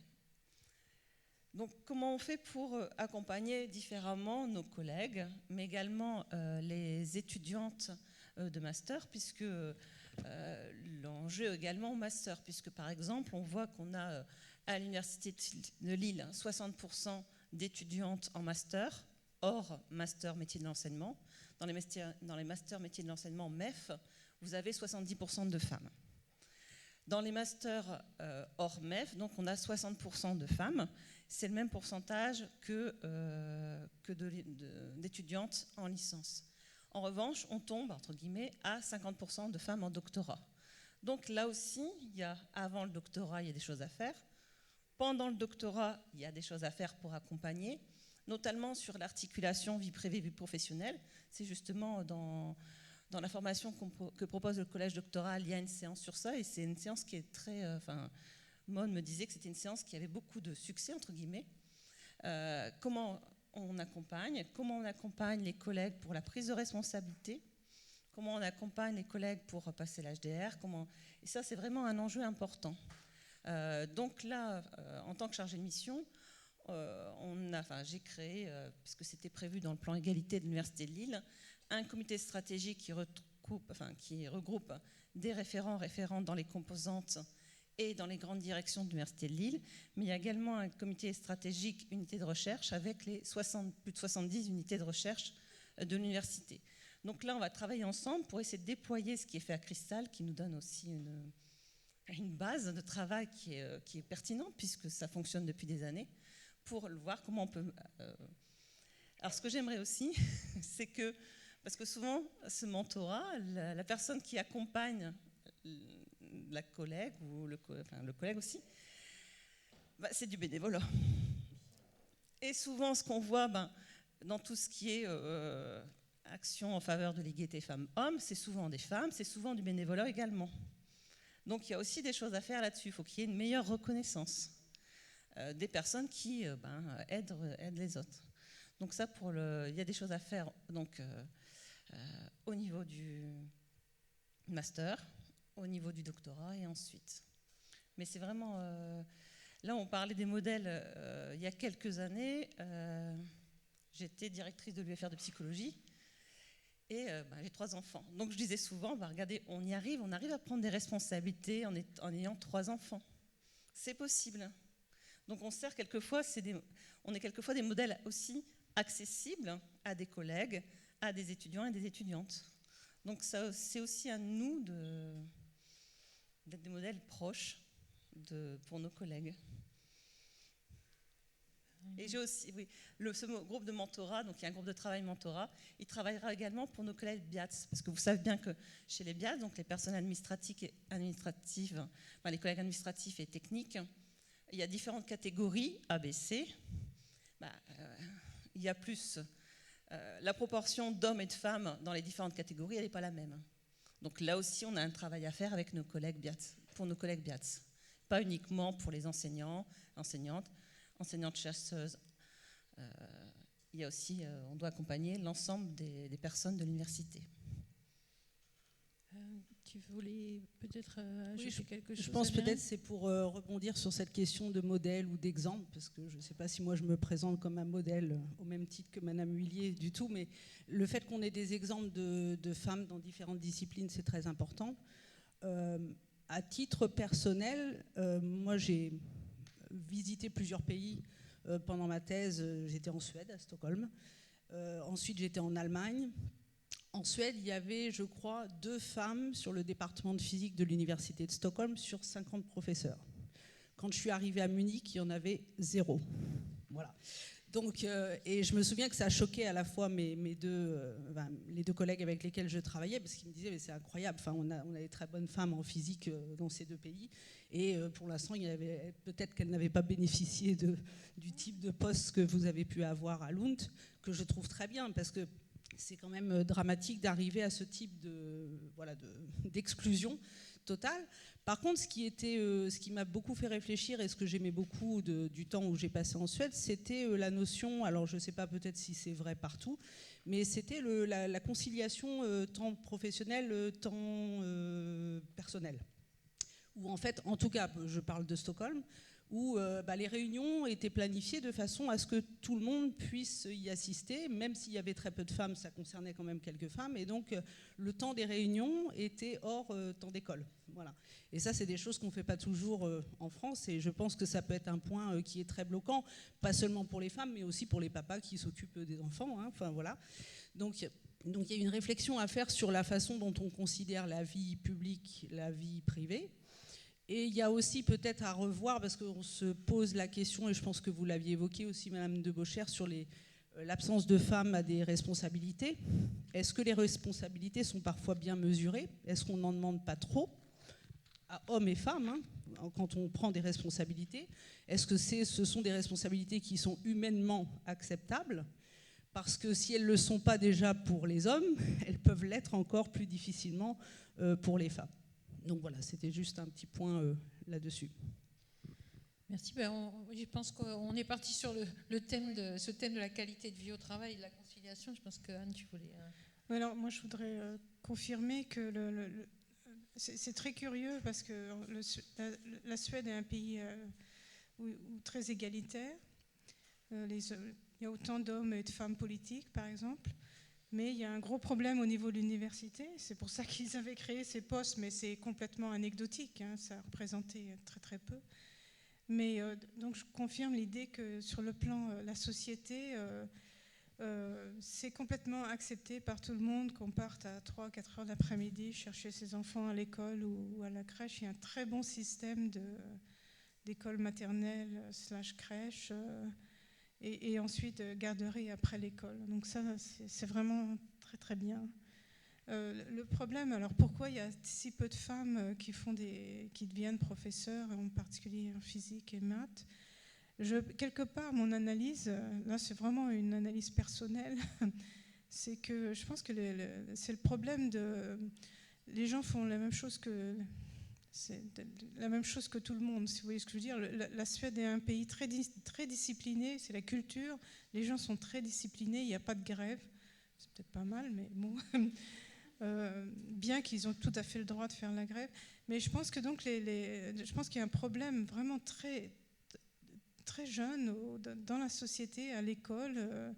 Donc, comment on fait pour accompagner différemment nos collègues, mais également les étudiantes de master, puisque l'enjeu également au master, puisque par exemple, on voit qu'on a à l'Université de Lille 60% d'étudiantes en master, hors master métier de l'enseignement. Dans les masters métiers de l'enseignement MEF, vous avez 70% de femmes. Dans les masters hors MEF, donc on a 60% de femmes. C'est le même pourcentage que d'étudiantes en licence. En revanche, on tombe, entre guillemets, à 50% de femmes en doctorat. Donc là aussi, avant le doctorat, il y a des choses à faire. Pendant le doctorat, il y a des choses à faire pour accompagner, notamment sur l'articulation vie privée, vie professionnelle. C'est justement dans la formation que propose le collège doctoral, il y a une séance sur ça, et c'est une séance qui est très... Maud me disait que c'était une séance qui avait beaucoup de succès, entre guillemets. Comment on accompagne les collègues pour la prise de responsabilité, comment on accompagne les collègues pour passer l'HDR, et ça, c'est vraiment un enjeu important. Donc là, en tant que chargée de mission, j'ai créé, puisque c'était prévu dans le plan égalité de l'Université de Lille, un comité stratégique qui regroupe des référentes dans les composantes et dans les grandes directions de l'Université de Lille, mais il y a également un comité stratégique unité de recherche avec les plus de 70 unités de recherche de l'université. Donc là, on va travailler ensemble pour essayer de déployer ce qui est fait à Cristal, qui nous donne aussi une base de travail qui est pertinente, puisque ça fonctionne depuis des années, pour voir comment on peut... Alors ce que j'aimerais aussi, c'est que, parce que souvent, ce mentorat, la personne qui accompagne la collègue, ou le collègue aussi, c'est du bénévolat. Et souvent, ce qu'on voit dans tout ce qui est action en faveur de l'égalité femmes-hommes, c'est souvent des femmes, c'est souvent du bénévolat également. Donc il y a aussi des choses à faire là-dessus. Il faut qu'il y ait une meilleure reconnaissance des personnes qui aident les autres. Donc ça, il y a des choses à faire au niveau du master, au niveau du doctorat et ensuite. Mais c'est vraiment... là, on parlait des modèles. Il y a quelques années, j'étais directrice de l'UFR de psychologie et j'ai 3 enfants. Donc je disais souvent, regardez, on arrive à prendre des responsabilités en ayant 3 enfants. C'est possible. Donc on est quelquefois des modèles aussi accessibles à des collègues, à des étudiants et des étudiantes. Donc ça, c'est aussi à nous d'être des modèles proches pour nos collègues. Et j'ai aussi, ce groupe de mentorat, donc il y a un groupe de travail mentorat, il travaillera également pour nos collègues BIATS, parce que vous savez bien que chez les BIATS, donc les personnes administratives, les collègues administratifs et techniques, il y a différentes catégories, A, B, C. Il y a plus... la proportion d'hommes et de femmes dans les différentes catégories, elle n'est pas la même. Donc là aussi, on a un travail à faire avec nos collègues BIATS, pour nos collègues BIATS. Pas uniquement pour les enseignantes, chercheuses. Il y a aussi, on doit accompagner l'ensemble des personnes de l'université. tu voulais peut-être ajouter quelque chose? Je pense Adrien peut-être c'est pour rebondir sur cette question de modèle ou d'exemple, parce que je ne sais pas si moi je me présente comme un modèle au même titre que Madame Huillier du tout, mais le fait qu'on ait des exemples de femmes dans différentes disciplines, c'est très important. À titre personnel, moi j'ai visité plusieurs pays pendant ma thèse. J'étais en Suède, à Stockholm. Ensuite, j'étais en Allemagne. En Suède, il y avait, je crois, 2 femmes sur le département de physique de l'université de Stockholm sur 50 professeurs. Quand je suis arrivée à Munich, il y en avait 0. Voilà. Donc, et je me souviens que ça a choqué à la fois les deux collègues avec lesquels je travaillais, parce qu'ils me disaient mais c'est incroyable, enfin, on a des très bonnes femmes en physique dans ces 2 pays, et pour l'instant, peut-être qu'elles n'avaient pas bénéficié du type de poste que vous avez pu avoir à Lund, que je trouve très bien, parce que c'est quand même dramatique d'arriver à ce type d'exclusion totale. Par contre, ce qui m'a beaucoup fait réfléchir et ce que j'aimais beaucoup du temps où j'ai passé en Suède, c'était la notion, alors je ne sais pas peut-être si c'est vrai partout, mais c'était la conciliation temps professionnel, temps personnel. Où en fait, en tout cas, je parle de Stockholm, où les réunions étaient planifiées de façon à ce que tout le monde puisse y assister, même s'il y avait très peu de femmes, ça concernait quand même quelques femmes, et donc le temps des réunions était hors temps d'école. Voilà. Et ça, c'est des choses qu'on ne fait pas toujours en France, et je pense que ça peut être un point qui est très bloquant, pas seulement pour les femmes, mais aussi pour les papas qui s'occupent des enfants. Hein. Enfin, voilà. Donc il y a une réflexion à faire sur la façon dont on considère la vie publique, la vie privée. Et il y a aussi peut-être à revoir, parce qu'on se pose la question, et je pense que vous l'aviez évoqué aussi, Madame de Beauchère, sur l'absence de femmes à des responsabilités. Est-ce que les responsabilités sont parfois bien mesurées? Est-ce qu'on n'en demande pas trop à hommes et femmes quand on prend des responsabilités? Est-ce que ce sont des responsabilités qui sont humainement acceptables? Parce que si elles ne le sont pas déjà pour les hommes, elles peuvent l'être encore plus difficilement pour les femmes. Donc voilà, c'était juste un petit point là-dessus. Merci. Je pense qu'on est parti sur ce thème de la qualité de vie au travail et de la conciliation. Je pense que Anne, tu voulais... Alors moi, je voudrais confirmer que c'est très curieux parce que la Suède est un pays très égalitaire. Il y a autant d'hommes et de femmes politiques, par exemple. Mais il y a un gros problème au niveau de l'université. C'est pour ça qu'ils avaient créé ces postes, mais c'est complètement anecdotique. Ça représentait très très peu. Mais donc je confirme l'idée que sur le plan la société, c'est complètement accepté par tout le monde qu'on parte à 3-4 heures d'après-midi chercher ses enfants à l'école ou à la crèche. Il y a un très bon système d'école maternelle / crèche. Et ensuite garderie après l'école. Donc ça, c'est vraiment très très bien. Le problème, alors pourquoi il y a si peu de femmes qui deviennent professeurs, en particulier en physique et maths? Quelque part, mon analyse, là c'est vraiment une analyse personnelle, c'est que je pense que c'est le problème les gens font la même chose que... C'est la même chose que tout le monde, si vous voyez ce que je veux dire. La Suède est un pays très, très discipliné, c'est la culture. Les gens sont très disciplinés, il n'y a pas de grève. C'est peut-être pas mal, mais bon. Bien qu'ils ont tout à fait le droit de faire la grève. Mais je pense que donc je pense qu'il y a un problème vraiment très, très jeune dans la société, à l'école.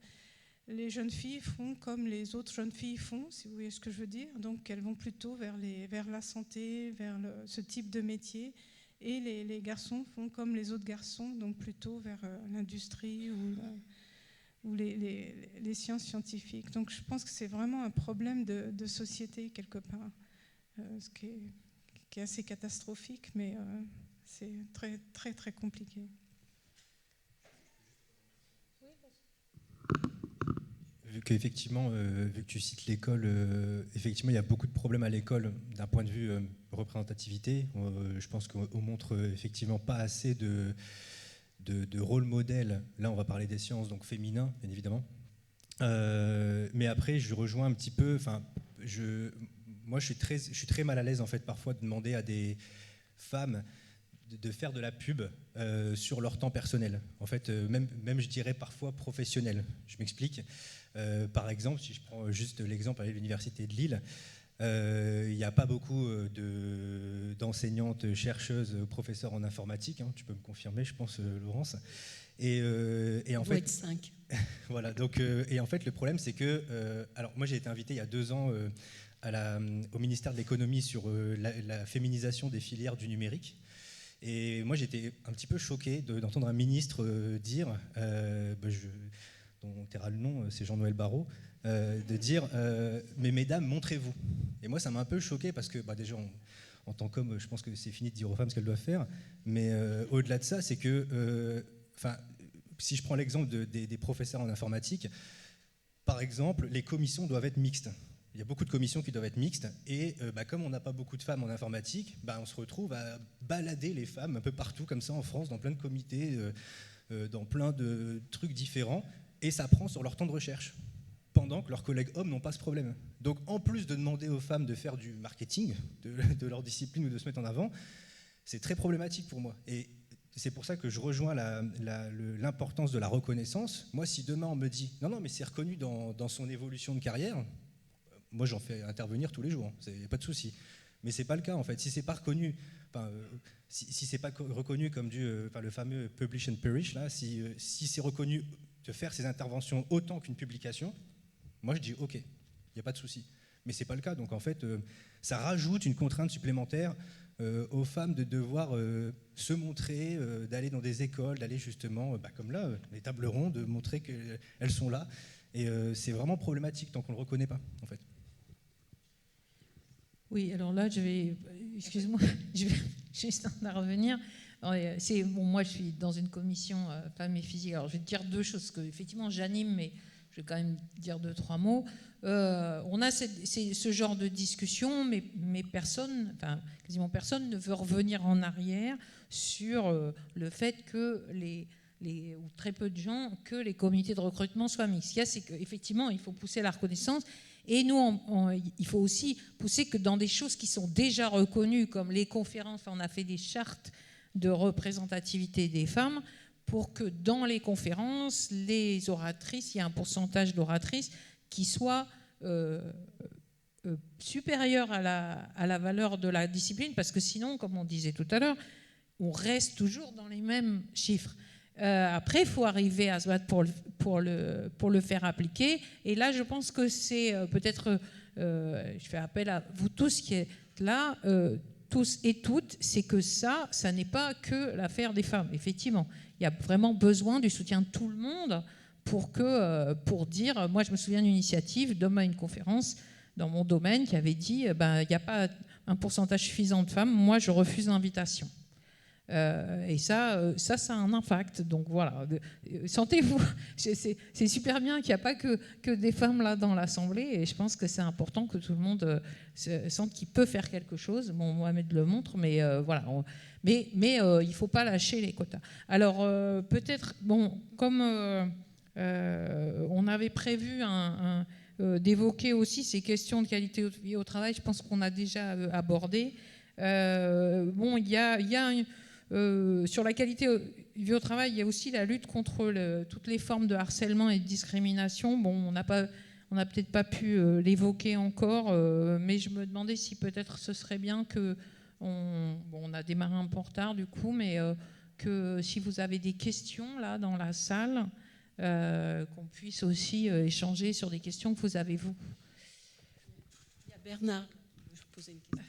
Les jeunes filles font comme les autres jeunes filles font, si vous voyez ce que je veux dire. Donc elles vont plutôt vers la santé, vers ce type de métier. Et les garçons font comme les autres garçons, donc plutôt vers l'industrie ou les sciences scientifiques. Donc je pense que c'est vraiment un problème de société quelque part, ce qui est assez catastrophique, mais c'est très très très compliqué. Vu qu'effectivement, vu que tu cites l'école, effectivement, il y a beaucoup de problèmes à l'école d'un point de vue représentativité. Je pense qu'on montre effectivement pas assez de rôle modèle. Là, on va parler des sciences, donc féminins, bien évidemment. Mais après, je rejoins un petit peu. Moi, je suis très mal à l'aise en fait parfois de demander à des femmes de faire de la pub sur leur temps personnel. En fait, même je dirais parfois professionnel. Je m'explique. Par exemple, si je prends juste l'exemple à l'université de Lille, Il n'y a pas beaucoup d'enseignantes, chercheuses, professeurs en informatique, hein, tu peux me confirmer, je pense, Laurence. Et en fait, 5. voilà. Donc, et en fait, le problème, c'est que, alors moi, j'ai été invité il y a 2 ans au ministère de l'économie sur la féminisation des filières du numérique. Et moi, j'étais un petit peu choqué d'entendre un ministre dire, dont on taira le nom, c'est Jean-Noël Barrot, de dire mais mesdames, montrez-vous. Et moi, ça m'a un peu choqué parce que déjà, en tant qu'homme, je pense que c'est fini de dire aux femmes ce qu'elles doivent faire. Mais au-delà de ça, c'est que, si je prends l'exemple des professeurs en informatique, par exemple, les commissions doivent être mixtes. Il y a beaucoup de commissions qui doivent être mixtes et comme on n'a pas beaucoup de femmes en informatique, on se retrouve à balader les femmes un peu partout comme ça en France, dans plein de comités, dans plein de trucs différents, et ça prend sur leur temps de recherche, pendant que leurs collègues hommes n'ont pas ce problème. Donc en plus de demander aux femmes de faire du marketing de leur discipline ou de se mettre en avant, c'est très problématique pour moi. Et c'est pour ça que je rejoins l'importance de la reconnaissance. Moi, si demain on me dit « Non, mais c'est reconnu dans son évolution de carrière », moi, j'en fais intervenir tous les jours, il n'y a pas de souci. Mais ce n'est pas le cas, en fait. Si ce n'est pas reconnu, si c'est pas reconnu comme le fameux publish and perish, là, si c'est reconnu de faire ces interventions autant qu'une publication, moi, je dis OK, il n'y a pas de souci. Mais ce n'est pas le cas. Donc, en fait, ça rajoute une contrainte supplémentaire aux femmes de devoir se montrer, d'aller dans des écoles, d'aller justement, comme là, les tables rondes, de montrer qu'elles sont là. Et c'est vraiment problématique tant qu'on ne le reconnaît pas, en fait. Oui, alors là, excuse-moi, je vais juste en revenir. Moi, je suis dans une commission femmes et physique. Alors, je vais te dire 2 choses, parce qu'effectivement, j'anime, mais je vais quand même dire 2-3 mots. On a ce genre de discussion, mais personne, quasiment personne ne veut revenir en arrière sur le fait que ou très peu de gens, que les comités de recrutement soient mixtes. Ce qu'il y a, c'est qu'effectivement, il faut pousser la reconnaissance. Et nous, il faut aussi pousser que dans des choses qui sont déjà reconnues, comme les conférences, on a fait des chartes de représentativité des femmes, pour que dans les conférences, les oratrices, il y a un pourcentage d'oratrices qui soit supérieur à la valeur de la discipline, parce que sinon, comme on disait tout à l'heure, on reste toujours dans les mêmes chiffres. Après, il faut arriver à se battre pour le faire appliquer. Et là, je pense que c'est peut-être, je fais appel à vous tous qui êtes là, tous et toutes, c'est que ça n'est pas que l'affaire des femmes. Effectivement, il y a vraiment besoin du soutien de tout le monde pour dire, moi je me souviens d'une initiative, d'homme à une conférence dans mon domaine qui avait dit, il n'y a pas un pourcentage suffisant de femmes, moi je refuse l'invitation. Et ça a un impact. Donc voilà, sentez-vous. C'est super bien qu'il n'y a pas que des femmes là dans l'Assemblée. Et je pense que c'est important que tout le monde sente qu'il peut faire quelque chose. Bon, Mohamed le montre, mais voilà. Mais il ne faut pas lâcher les quotas. Alors peut-être, comme on avait prévu d'évoquer aussi ces questions de qualité de vie au travail, je pense qu'on a déjà abordé. Il y a sur la qualité de vie au travail, il y a aussi la lutte contre toutes les formes de harcèlement et de discrimination. On n'a peut-être pas pu l'évoquer encore, mais je me demandais si peut-être ce serait bien on a démarré un peu en retard du coup, mais que si vous avez des questions là dans la salle, qu'on puisse aussi échanger sur des questions que vous avez vous. Il y a Bernard, je vous posais une question.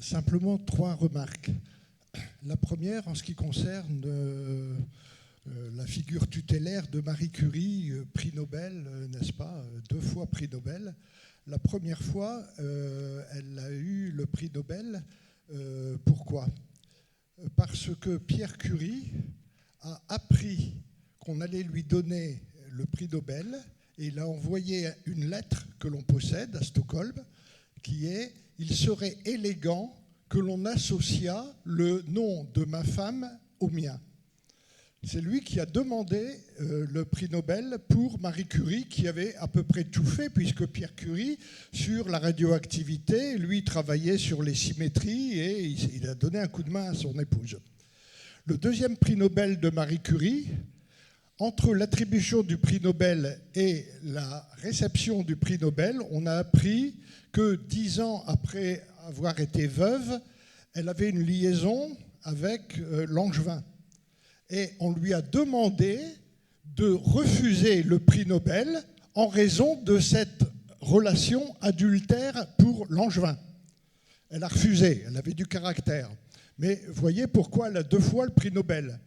Simplement 3 remarques. La première, en ce qui concerne la figure tutélaire de Marie Curie, prix Nobel, n'est-ce pas, 2 fois prix Nobel. La première fois, elle a eu le prix Nobel. Pourquoi ? Parce que Pierre Curie a appris qu'on allait lui donner le prix Nobel et il a envoyé une lettre que l'on possède à Stockholm qui est « Il serait élégant que l'on associât le nom de ma femme au mien ». C'est lui qui a demandé le prix Nobel pour Marie Curie, qui avait à peu près tout fait, puisque Pierre Curie, sur la radioactivité, lui travaillait sur les symétries et il a donné un coup de main à son épouse. Le deuxième prix Nobel de Marie Curie, entre l'attribution du prix Nobel et la réception du prix Nobel, on a appris que 10 ans après avoir été veuve, elle avait une liaison avec Langevin. Et on lui a demandé de refuser le prix Nobel en raison de cette relation adultère pour Langevin. Elle a refusé, elle avait du caractère. Mais voyez pourquoi elle a 2 fois le prix Nobel.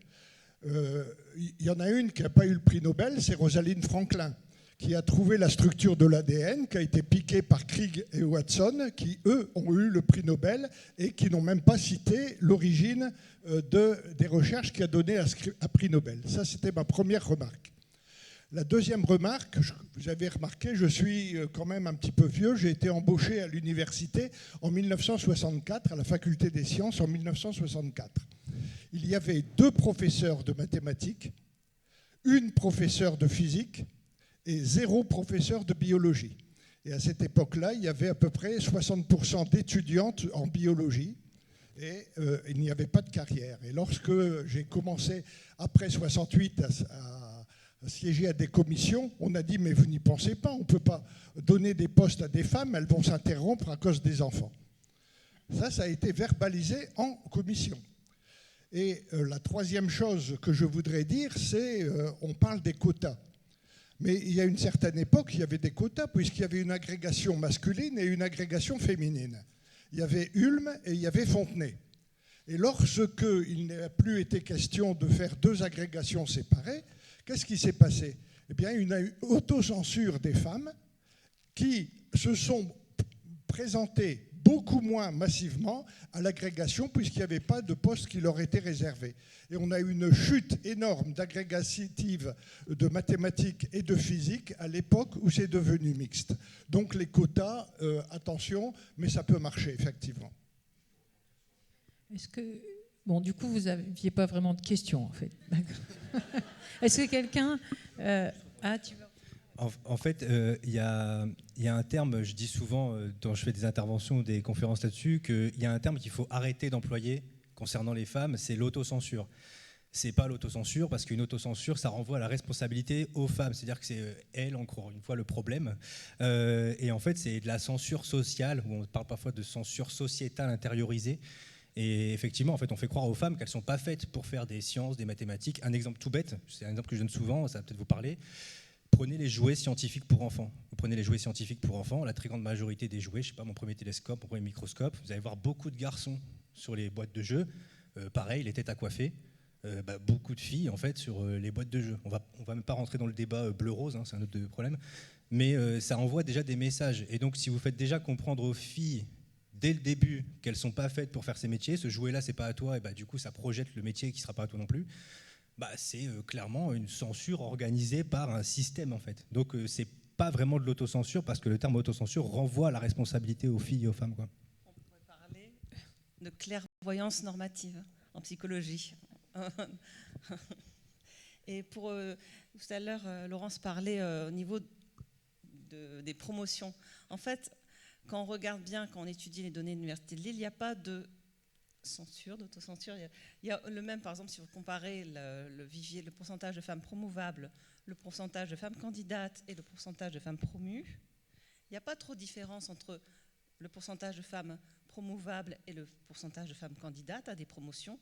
Il y en a une qui n'a pas eu le prix Nobel, c'est Rosalind Franklin, qui a trouvé la structure de l'ADN, qui a été piquée par Crick et Watson, qui, eux, ont eu le prix Nobel et qui n'ont même pas cité l'origine des recherches qui a donné un prix Nobel. Ça, c'était ma première remarque. La deuxième remarque, vous avez remarqué, je suis quand même un petit peu vieux, j'ai été embauché à l'université en 1964, à la faculté des sciences en 1964. Il y avait 2 professeurs de mathématiques, une professeure de physique et 0 professeur de biologie. Et à cette époque-là, il y avait à peu près 60% d'étudiantes en biologie et il n'y avait pas de carrière. Et lorsque j'ai commencé, après 68, à siéger à des commissions, on a dit « mais vous n'y pensez pas, on ne peut pas donner des postes à des femmes, elles vont s'interrompre à cause des enfants ». Ça a été verbalisé en commission. Et la troisième chose que je voudrais dire, c'est on parle des quotas. Mais il y a une certaine époque, il y avait des quotas, puisqu'il y avait une agrégation masculine et une agrégation féminine. Il y avait Ulm et il y avait Fontenay. Et lorsqu'il n'a plus été question de faire 2 agrégations séparées, qu'est-ce qui s'est passé? Eh bien, il y a eu autocensure des femmes qui se sont présentées beaucoup moins massivement à l'agrégation puisqu'il n'y avait pas de poste qui leur était réservé. Et on a eu une chute énorme d'agrégatives de mathématiques et de physique à l'époque où c'est devenu mixte. Donc les quotas, attention, mais ça peut marcher effectivement. Est-ce que... Bon, du coup, vous n'aviez pas vraiment de questions, en fait. Est-ce que quelqu'un... tu veux... En fait, il y a un terme, je dis souvent, quand je fais des interventions ou des conférences là-dessus, qu'il y a un terme qu'il faut arrêter d'employer concernant les femmes, c'est l'autocensure. C'est pas l'autocensure, parce qu'une autocensure, ça renvoie à la responsabilité aux femmes. C'est-à-dire que c'est elles, encore une fois, le problème. Et en fait, c'est de la censure sociale, où on parle parfois de censure sociétale intériorisée. Et effectivement, en fait, on fait croire aux femmes qu'elles ne sont pas faites pour faire des sciences, des mathématiques. Un exemple tout bête, c'est un exemple que je donne souvent, ça va peut-être vous parler. Prenez les jouets scientifiques pour enfants. Vous prenez les jouets scientifiques pour enfants, la très grande majorité des jouets, je ne sais pas, mon premier télescope, mon premier microscope, vous allez voir beaucoup de garçons sur les boîtes de jeux. Pareil, les têtes à coiffer. Beaucoup de filles, en fait, sur les boîtes de jeux. On va même pas rentrer dans le débat bleu-rose, hein, c'est un autre problème. Mais ça envoie déjà des messages. Et donc, si vous faites déjà comprendre aux filles dès le début qu'elles ne sont pas faites pour faire ces métiers, ce jouet-là, c'est pas à toi, et du coup, ça projette le métier qui ne sera pas à toi non plus. C'est clairement une censure organisée par un système, en fait. Donc, c'est pas vraiment de l'autocensure, parce que le terme autocensure renvoie à la responsabilité aux filles et aux femmes, quoi. On pourrait parler de clairvoyance normative en psychologie. Et pour tout à l'heure, Laurence parlait au niveau des promotions. En fait, quand on regarde bien, quand on étudie les données de l'Université de Lille, il n'y a pas de censure, d'autocensure. Il y a le même, par exemple, si vous comparez le vivier, le pourcentage de femmes promouvables, le pourcentage de femmes candidates et le pourcentage de femmes promues, il n'y a pas trop de différence entre le pourcentage de femmes promouvables et le pourcentage de femmes candidates à des promotions.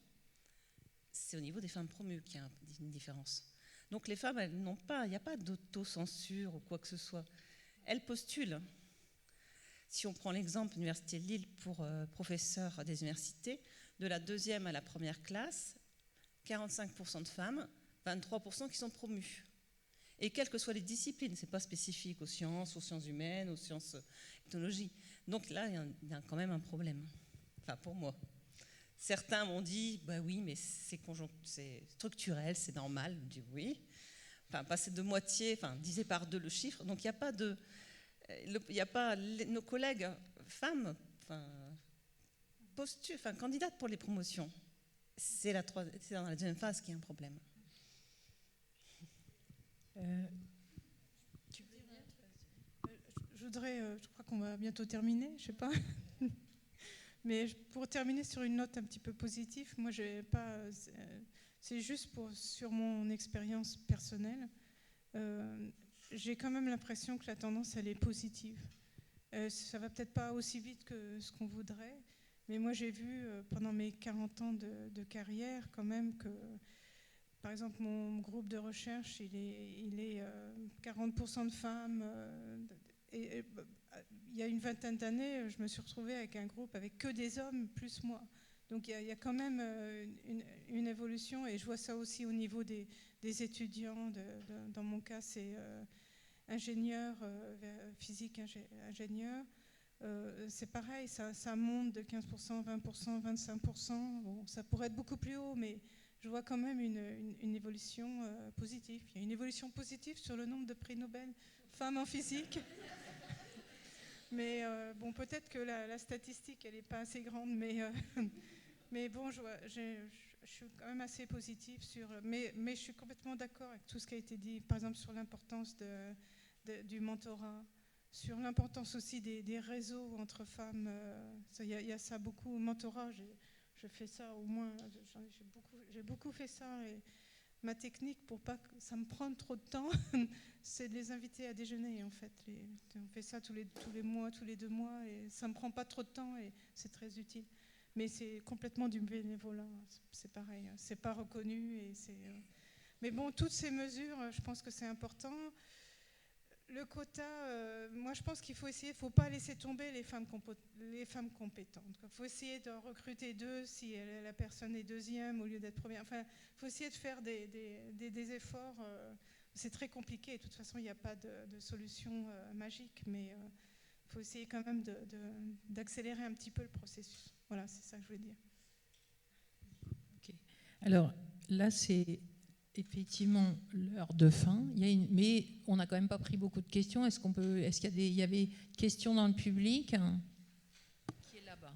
C'est au niveau des femmes promues qu'il y a une différence. Donc les femmes, elles n'ont pas, il n'y a pas d'autocensure ou quoi que ce soit. Elles postulent. Si on prend l'exemple de l'Université de Lille pour professeurs des universités, de la 2e à la 1re classe, 45% de femmes, 23% qui sont promues. Et quelles que soient les disciplines, ce n'est pas spécifique aux sciences humaines, aux sciences technologies. Donc là, il y a quand même un problème. Enfin, pour moi. Certains m'ont dit, oui, mais c'est structurel, c'est normal. Je dis oui. Enfin, passer de moitié, diviser par 2 le chiffre. Donc, il n'y a pas de... Il n'y a pas nos collègues femmes candidates pour les promotions. C'est dans la deuxième phase qu'il y a un problème. Je crois qu'on va bientôt terminer, je ne sais pas. Mais pour terminer sur une note un petit peu positive, moi, c'est juste sur mon expérience personnelle. J'ai quand même l'impression que la tendance, elle est positive. Ça va peut-être pas aussi vite que ce qu'on voudrait, mais moi, j'ai vu pendant mes 40 ans de carrière quand même que, par exemple, mon groupe de recherche, il est 40% de femmes. Et il y a une vingtaine d'années, je me suis retrouvée avec un groupe avec que des hommes, plus moi. Donc il y a quand même une évolution, et je vois ça aussi au niveau des étudiants. Dans mon cas, c'est ingénieur, physique ingénieur. C'est pareil, ça monte de 15%, 20%, 25%. Bon, ça pourrait être beaucoup plus haut, mais je vois quand même une évolution positive. Il y a une évolution positive sur le nombre de prix Nobel femmes en physique. Mais bon, peut-être que la statistique, elle n'est pas assez grande, mais bon, je suis quand même assez positive mais je suis complètement d'accord avec tout ce qui a été dit, par exemple sur l'importance du mentorat, sur l'importance aussi des réseaux entre femmes. Il y a ça beaucoup, mentorat, je fais ça au moins, j'ai beaucoup fait ça, et ma technique pour pas que ça me prenne trop de temps, c'est de les inviter à déjeuner en fait. On fait ça tous les mois, tous les 2 mois, et ça me prend pas trop de temps et c'est très utile. Mais c'est complètement du bénévolat, c'est pareil, c'est pas reconnu mais bon, toutes ces mesures, je pense que c'est important. Le quota, moi je pense qu'il faut faut pas laisser tomber les femmes compétentes. Il faut essayer de recruter 2 si la personne est 2e au lieu d'être première. Enfin, il faut essayer de faire des efforts. C'est très compliqué. De toute façon, il n'y a pas de solution magique, mais il faut essayer quand même d'accélérer un petit peu le processus. Voilà, c'est ça que je voulais dire. Okay. Alors là, c'est effectivement l'heure de fin. Mais on n'a quand même pas pris beaucoup de questions. Est-ce qu'il y avait questions dans le public qui est là-bas?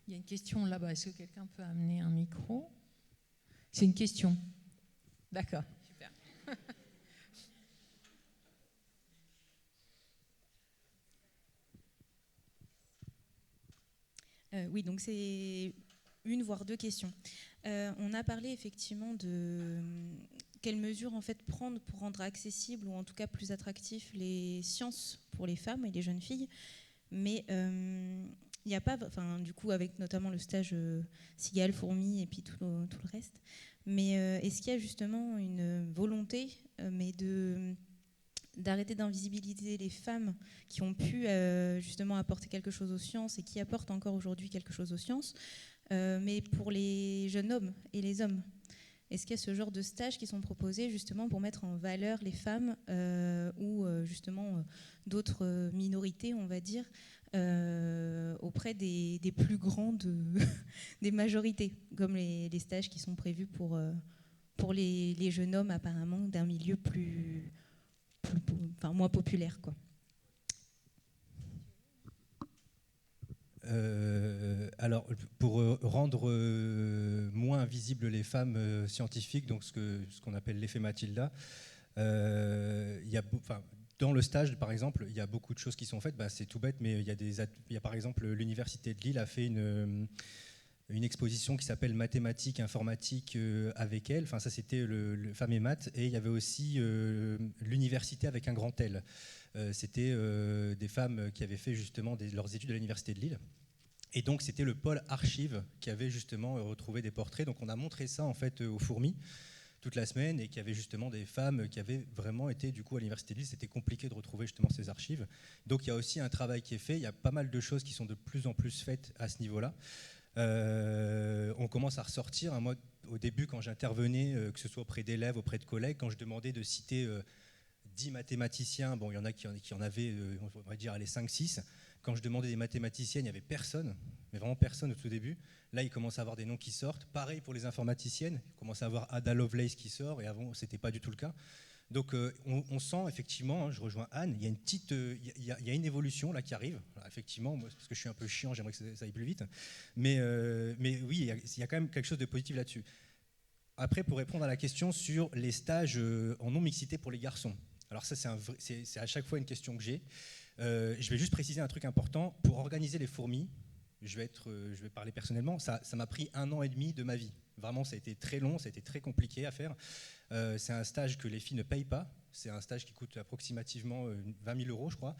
Il y a une question là-bas. Est-ce que quelqu'un peut amener un micro? C'est une question. D'accord, super. Oui, donc c'est 1 voire 2 questions. On a parlé effectivement de quelles mesures en fait prendre pour rendre accessible ou en tout cas plus attractif les sciences pour les femmes et les jeunes filles. Mais il n'y a pas, du coup avec notamment le stage cigale, fourmi et puis tout le reste. Mais est-ce qu'il y a justement une volonté d'arrêter d'invisibiliser les femmes qui ont pu justement apporter quelque chose aux sciences et qui apportent encore aujourd'hui quelque chose aux sciences, mais pour les jeunes hommes et les hommes? Est-ce qu'il y a ce genre de stages qui sont proposés justement pour mettre en valeur les femmes ou justement d'autres minorités, on va dire, auprès des plus grandes des majorités, comme les stages qui sont prévus pour les jeunes hommes apparemment d'un milieu moins populaire, quoi. Alors, pour rendre moins visibles les femmes scientifiques, donc ce qu'on appelle l'effet Mathilda, dans le stage, par exemple, il y a beaucoup de choses qui sont faites. C'est tout bête, mais il y a par exemple l'université de Lille a fait une exposition qui s'appelle Mathématiques, informatique avec elle. Enfin, ça c'était le Femmes et Maths, et il y avait aussi l'université avec un grand L. C'était des femmes qui avaient fait justement leurs études à l'université de Lille. Et donc c'était le pôle archives qui avait justement retrouvé des portraits. Donc on a montré ça en fait aux fourmis toute la semaine, et qui avait justement des femmes qui avaient vraiment été du coup à l'université de Lille. C'était compliqué de retrouver justement ces archives. Donc il y a aussi un travail qui est fait. Il y a pas mal de choses qui sont de plus en plus faites à ce niveau-là. On commence à ressortir. Moi, au début, quand j'intervenais, que ce soit auprès d'élèves, auprès de collègues, quand je demandais de citer 10 mathématiciens, bon, il y en a qui en avaient, on va dire, les 5-6. Quand je demandais des mathématiciennes, il n'y avait personne, mais vraiment personne au tout début. Là, il commence à avoir des noms qui sortent. Pareil pour les informaticiennes, il commence à avoir Ada Lovelace qui sort, et avant, ce n'était pas du tout le cas. Donc on sent effectivement, je rejoins Anne, il y a une évolution là qui arrive. Alors, effectivement, moi, parce que je suis un peu chiant, j'aimerais que ça aille plus vite. Mais oui, il y a quand même quelque chose de positif là-dessus. Après, pour répondre à la question sur les stages en non-mixité pour les garçons. Alors ça, c'est à chaque fois une question que j'ai. Je vais juste préciser un truc important. Pour organiser les fourmis, je vais parler personnellement, ça m'a pris 1 an et demi de ma vie. Vraiment, ça a été très long, ça a été très compliqué à faire. C'est un stage que les filles ne payent pas. C'est un stage qui coûte approximativement 20 000 euros, je crois.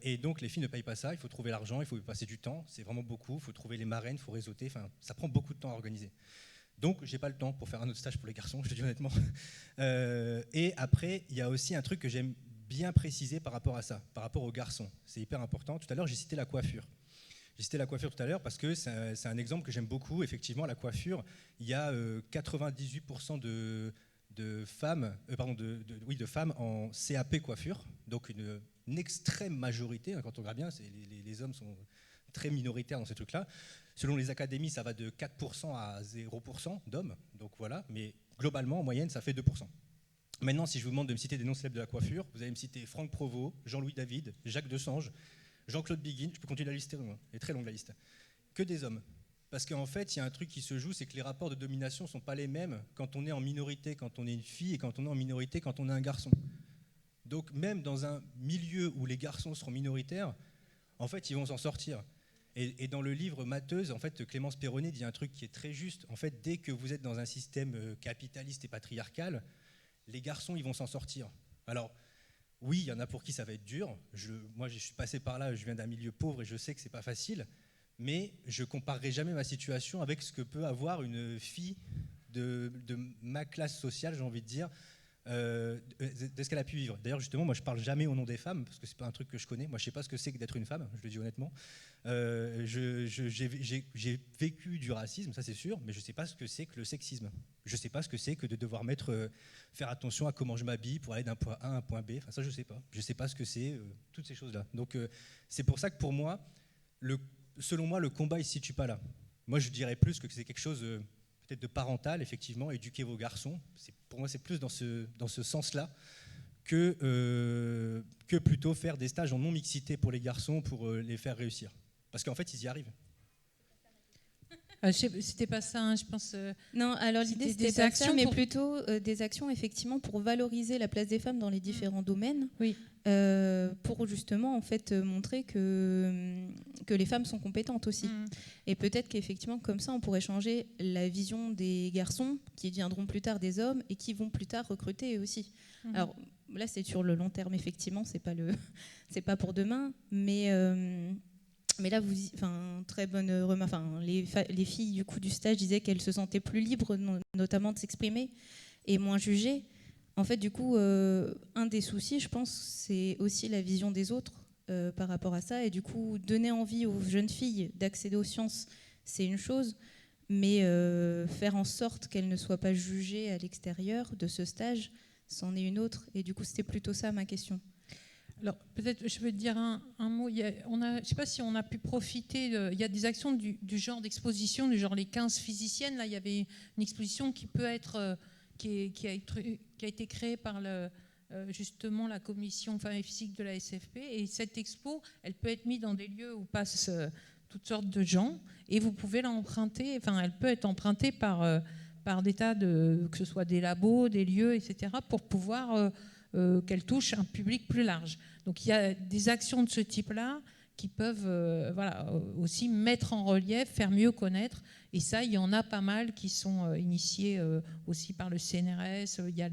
Et donc, les filles ne payent pas ça. Il faut trouver l'argent, il faut y passer du temps. C'est vraiment beaucoup. Il faut trouver les marraines, il faut réseauter. Enfin, ça prend beaucoup de temps à organiser. Donc, j'ai pas le temps pour faire un autre stage pour les garçons, je te dis honnêtement. Et après, il y a aussi un truc que j'aime bien préciser par rapport à ça, par rapport aux garçons. C'est hyper important. Tout à l'heure, j'ai cité la coiffure. J'ai cité la coiffure tout à l'heure parce que c'est un exemple que j'aime beaucoup. Effectivement, la coiffure, il y a 98% de femmes, de femmes en CAP coiffure, donc une extrême majorité. Quand on regarde bien, les hommes sont très minoritaires dans ces trucs-là. Selon les académies, ça va de 4% à 0% d'hommes, donc voilà. Mais globalement, en moyenne, ça fait 2%. Maintenant, si je vous demande de me citer des noms célèbres de la coiffure, vous allez me citer Franck Provost, Jean-Louis David, Jacques Desange, Jean-Claude Biguin, je peux continuer la liste, elle est très longue la liste. Que des hommes. Parce qu'en fait, il y a un truc qui se joue, c'est que les rapports de domination ne sont pas les mêmes quand on est en minorité, quand on est une fille, et quand on est en minorité, quand on est un garçon. Donc même dans un milieu où les garçons seront minoritaires, en fait, ils vont s'en sortir. Et dans le livre Mateuse, en fait, Clémence Perronnet dit un truc qui est très juste. En fait, dès que vous êtes dans un système capitaliste et patriarcal, les garçons, ils vont s'en sortir. Alors, oui, il y en a pour qui ça va être dur. Moi, je suis passé par là, je viens d'un milieu pauvre et je sais que c'est pas facile. Mais je ne comparerai jamais ma situation avec ce que peut avoir une fille de ma classe sociale, j'ai envie de dire, de ce qu'elle a pu vivre. D'ailleurs, justement, moi, je ne parle jamais au nom des femmes, parce que ce n'est pas un truc que je connais. Moi, je ne sais pas ce que c'est que d'être une femme, je le dis honnêtement. J'ai vécu du racisme, ça c'est sûr, mais je ne sais pas ce que c'est que le sexisme. Je ne sais pas ce que c'est que de devoir faire attention à comment je m'habille pour aller d'un point A à un point B. Enfin, ça, je ne sais pas. Je ne sais pas ce que c'est, toutes ces choses-là. Donc, c'est pour ça que pour moi, selon moi, le combat, il ne se situe pas là. Moi, je dirais plus que c'est quelque chose peut-être de parental, effectivement, éduquer vos garçons. Pour moi, c'est plus dans ce sens-là que plutôt faire des stages en non-mixité pour les garçons pour les faire réussir. Parce qu'en fait, ils y arrivent. C'était pas ça, hein, je pense. Non, alors l'idée c'était pas ça, mais plutôt des actions effectivement pour valoriser la place des femmes dans les différents domaines, oui. Pour justement en fait montrer que les femmes sont compétentes aussi. Et peut-être qu'effectivement comme ça on pourrait changer la vision des garçons qui deviendront plus tard des hommes et qui vont plus tard recruter eux aussi. Alors là c'est sur le long terme effectivement, c'est pas pour demain, mais là, très bonne remarque. Les filles du coup du stage disaient qu'elles se sentaient plus libres, notamment de s'exprimer et moins jugées. En fait, du coup, un des soucis, je pense, c'est aussi la vision des autres par rapport à ça. Et du coup, donner envie aux jeunes filles d'accéder aux sciences, c'est une chose, mais faire en sorte qu'elles ne soient pas jugées à l'extérieur de ce stage, c'en est une autre. Et du coup, c'était plutôt ça ma question. Alors, peut-être, je veux te dire un mot. Je ne sais pas si on a pu profiter. Il y a des actions du genre d'exposition, du genre les 15 physiciennes. Là, il y avait une exposition qui peut être, qui a été créée par justement la commission femmes et physique de la SFP. Et cette expo, elle peut être mise dans des lieux où passent toutes sortes de gens. Et vous pouvez l'emprunter. Enfin, elle peut être empruntée par des tas que ce soit des labos, des lieux, etc., pour pouvoir qu'elle touche un public plus large. Donc il y a des actions de ce type-là qui peuvent aussi mettre en relief, faire mieux connaître. Et ça, il y en a pas mal qui sont initiés aussi par le CNRS. Il y a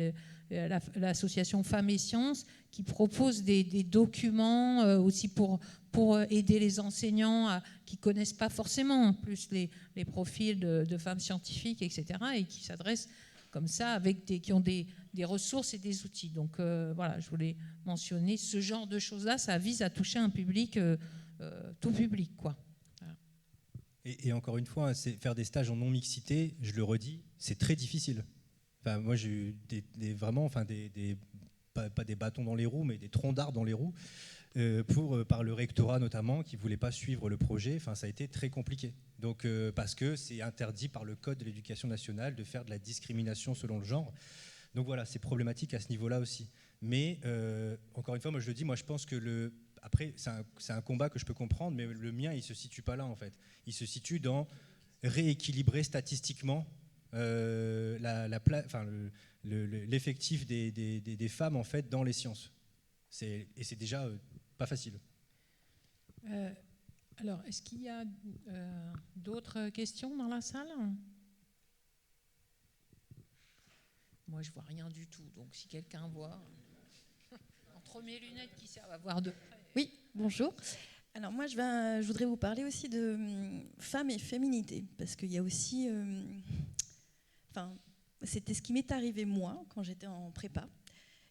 l'association Femmes et Sciences qui propose des documents aussi pour aider les enseignants qui ne connaissent pas forcément en plus les profils de femmes scientifiques, etc. et qui s'adressent comme ça, qui ont des ressources et des outils. Donc voilà, je voulais mentionner ce genre de choses-là, ça vise à toucher un public, tout public, quoi. Voilà. Et encore une fois, faire des stages en non-mixité, je le redis, c'est très difficile. Enfin, moi, j'ai eu pas des bâtons dans les roues, mais des troncs d'arbres dans les roues, par le rectorat notamment, qui ne voulait pas suivre le projet. Enfin, ça a été très compliqué. Donc, parce que c'est interdit par le Code de l'éducation nationale de faire de la discrimination selon le genre. Donc voilà, c'est problématique à ce niveau-là aussi. Mais encore une fois, moi je le dis, moi je pense que après, c'est un combat que je peux comprendre, mais le mien, il ne se situe pas là en fait. Il se situe dans rééquilibrer statistiquement l'effectif des femmes en fait dans les sciences. Et c'est déjà pas facile. Alors, est-ce qu'il y a d'autres questions dans la salle? Moi, je vois rien du tout. Donc, si quelqu'un voit, entre mes lunettes qui servent à voir de près. Oui, bonjour. Alors moi, je voudrais vous parler aussi de femmes et féminité, parce qu'il y a aussi... c'était ce qui m'est arrivé moi, quand j'étais en prépa.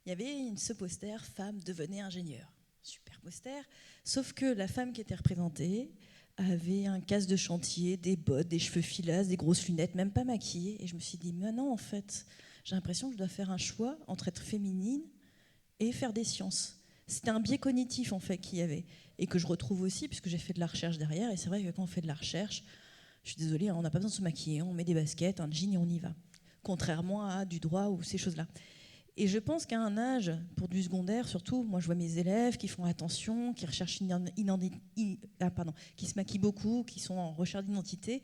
Il y avait ce poster « Femme, devenez ingénieure ». Super poster. Sauf que la femme qui était représentée avait un casque de chantier, des bottes, des cheveux filasses, des grosses lunettes, même pas maquillée. Et je me suis dit, mais non, en fait, j'ai l'impression que je dois faire un choix entre être féminine et faire des sciences. C'était un biais cognitif, en fait, qu'il y avait. Et que je retrouve aussi, puisque j'ai fait de la recherche derrière. Et c'est vrai que quand on fait de la recherche, je suis désolée, on n'a pas besoin de se maquiller, on met des baskets, un jean et on y va. Contrairement à du droit ou ces choses-là. Et je pense qu'à un âge, pour du secondaire surtout, moi je vois mes élèves qui font attention, qui recherchent qui se maquillent beaucoup, qui sont en recherche d'identité.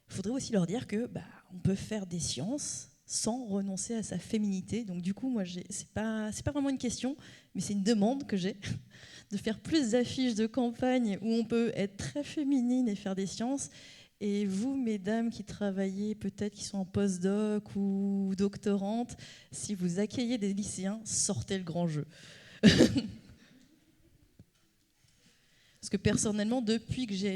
Il faudrait aussi leur dire que on peut faire des sciences sans renoncer à sa féminité. Donc du coup, moi, c'est pas vraiment une question, mais c'est une demande que j'ai de faire plus d'affiches de campagne où on peut être très féminine et faire des sciences. Et vous, mesdames qui travaillez, peut-être qui sont en postdoc ou doctorantes, si vous accueillez des lycéens, sortez le grand jeu. Parce que personnellement, depuis que j'y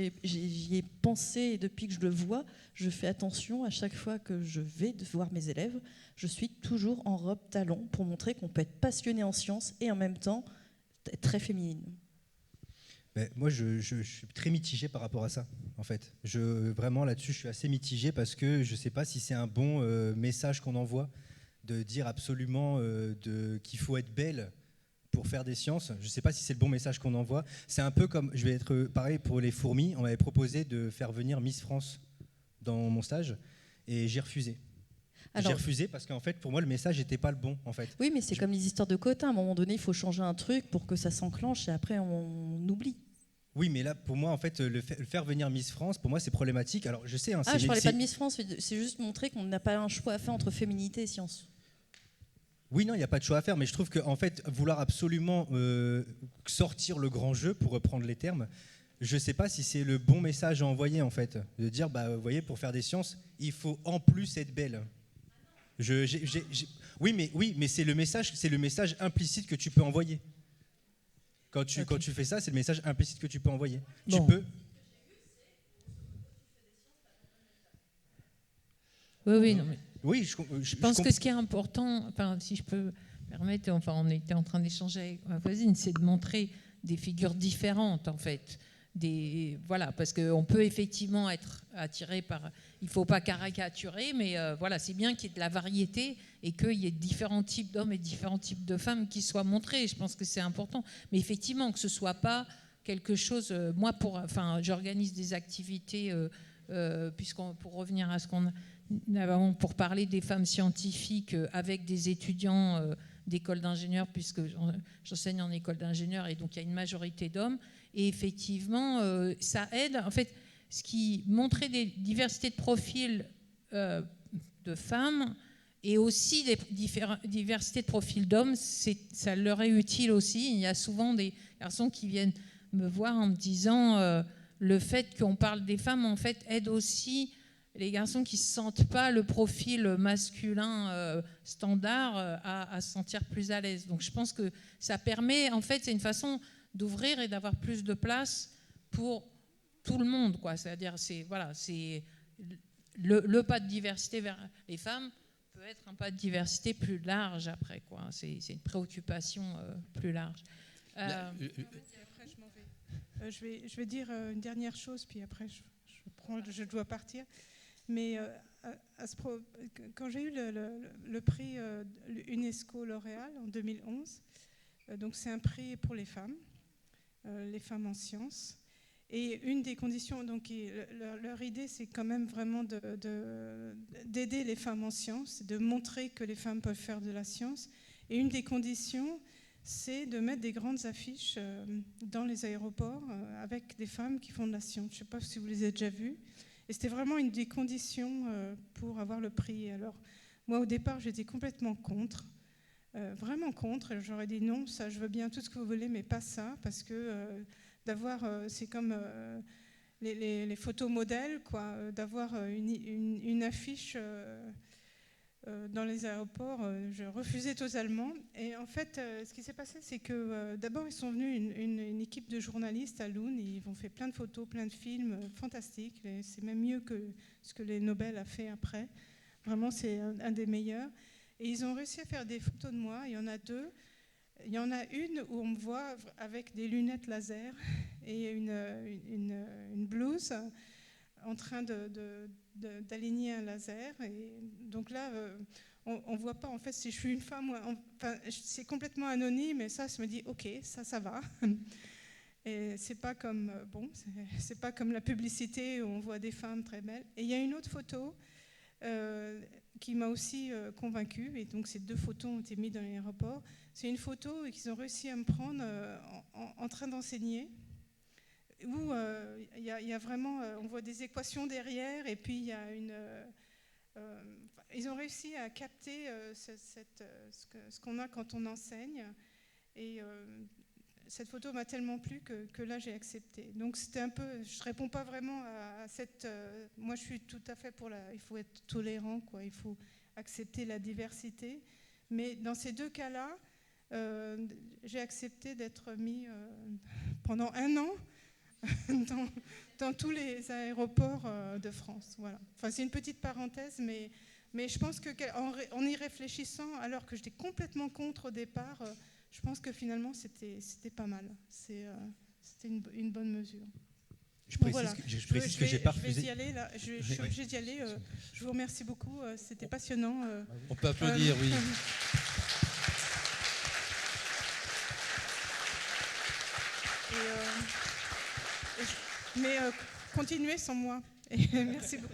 ai pensé et depuis que je le vois, je fais attention à chaque fois que je vais voir mes élèves. Je suis toujours en robe talon pour montrer qu'on peut être passionné en sciences et en même temps être très féminine. Moi, je suis très mitigé par rapport à ça, en fait. Vraiment, là-dessus, je suis assez mitigé parce que je ne sais pas si c'est un bon message qu'on envoie de dire absolument qu'il faut être belle pour faire des sciences. Je ne sais pas si c'est le bon message qu'on envoie. C'est un peu comme, je vais être pareil pour les fourmis. On m'avait proposé de faire venir Miss France dans mon stage et j'ai refusé. J'ai refusé parce qu'en fait, pour moi, le message n'était pas le bon, en fait. Oui, mais c'est comme les histoires de quotas. À un moment donné, il faut changer un truc pour que ça s'enclenche et après, on oublie. Oui, mais là, pour moi, en fait, le faire venir Miss France, pour moi, c'est problématique. Alors, je sais... je parlais pas de Miss France, c'est juste montrer qu'on n'a pas un choix à faire entre féminité et science. Oui, non, il n'y a pas de choix à faire, mais je trouve qu'en fait, vouloir absolument sortir le grand jeu, pour reprendre les termes, je ne sais pas si c'est le bon message à envoyer, en fait. De dire, vous voyez, pour faire des sciences, il faut en plus être belle. Oui, mais c'est le message implicite que tu peux envoyer. Quand tu fais ça, c'est le message implicite que tu peux envoyer. Bon. Tu peux. Oui, non, mais Oui, je pense que ce qui est important, si je peux me permettre, on était en train d'échanger avec ma voisine, c'est de montrer des figures différentes, en fait. Voilà, parce qu'on peut effectivement être attiré par... Il ne faut pas caricaturer, mais voilà, c'est bien qu'il y ait de la variété et qu'il y ait différents types d'hommes et différents types de femmes qui soient montrés. Je pense que c'est important. Mais effectivement, que ce ne soit pas quelque chose... Moi, j'organise des activités, pour revenir à ce qu'on a avant, pour parler des femmes scientifiques avec des étudiants d'école d'ingénieurs, puisque j'enseigne en école d'ingénieurs, et donc il y a une majorité d'hommes. Et effectivement, ça aide. En fait, ce qui montrait des diversités de profils de femmes et aussi des diversités de profils d'hommes, ça leur est utile aussi. Il y a souvent des garçons qui viennent me voir en me disant le fait qu'on parle des femmes, en fait, aide aussi les garçons qui ne sentent pas le profil masculin standard à se sentir plus à l'aise. Donc je pense que ça permet, en fait, c'est une façon d'ouvrir et d'avoir plus de place pour tout le monde, quoi. C'est-à-dire, c'est le pas de diversité vers les femmes peut être un pas de diversité plus large après, quoi. C'est une préoccupation plus large. Après, je m'en vais. Je vais dire une dernière chose, puis après je dois partir. Mais quand j'ai eu le prix UNESCO L'Oréal en 2011, donc c'est un prix pour les femmes en sciences. Et une des conditions, donc leur idée, c'est quand même vraiment d'aider les femmes en sciences, de montrer que les femmes peuvent faire de la science. Et une des conditions, c'est de mettre des grandes affiches dans les aéroports avec des femmes qui font de la science. Je ne sais pas si vous les avez déjà vues. Et c'était vraiment une des conditions pour avoir le prix. Alors, moi, au départ, j'étais complètement contre, vraiment contre. J'aurais dit non, ça, je veux bien tout ce que vous voulez, mais pas ça, parce que d'avoir, c'est comme les photos modèles, quoi, d'avoir une affiche dans les aéroports. Je refusais totalement. Et en fait, ce qui s'est passé, c'est que d'abord, ils sont venus, une équipe de journalistes à Loon. Ils ont fait plein de photos, plein de films fantastiques. C'est même mieux que ce que les Nobel a fait après. Vraiment, c'est un des meilleurs. Et ils ont réussi à faire des photos de moi. Il y en a deux. Il y en a une où on me voit avec des lunettes laser et une blouse en train d'aligner un laser. Et donc là, on ne voit pas en fait si je suis une femme. Enfin, c'est complètement anonyme et ça me dit ok, ça va. Et c'est pas comme c'est pas comme la publicité où on voit des femmes très belles. Et il y a une autre photo qui m'a aussi convaincue. Et donc ces deux photos ont été mises dans l'aéroport. C'est une photo qu'ils ont réussi à me prendre en train d'enseigner, où il y a vraiment, on voit des équations derrière, et puis il y a ils ont réussi à capter ce qu'on a quand on enseigne. Et cette photo m'a tellement plu que là j'ai accepté. Donc c'était un peu, je réponds pas vraiment à cette. Moi je suis tout à fait pour il faut être tolérant, quoi. Il faut accepter la diversité. Mais dans ces deux cas-là, j'ai accepté d'être mis pendant 1 an dans tous les aéroports de France. Voilà. Enfin, c'est une petite parenthèse, mais je pense qu'en y réfléchissant, alors que j'étais complètement contre au départ, je pense que finalement c'était pas mal. C'était une bonne mesure. Je précise que j'ai pas refusé. Je vais y aller, là. Je suis obligée d'y aller. Je vous remercie beaucoup. C'était passionnant. On peut applaudir, oui. Mais continuez sans moi. Merci beaucoup.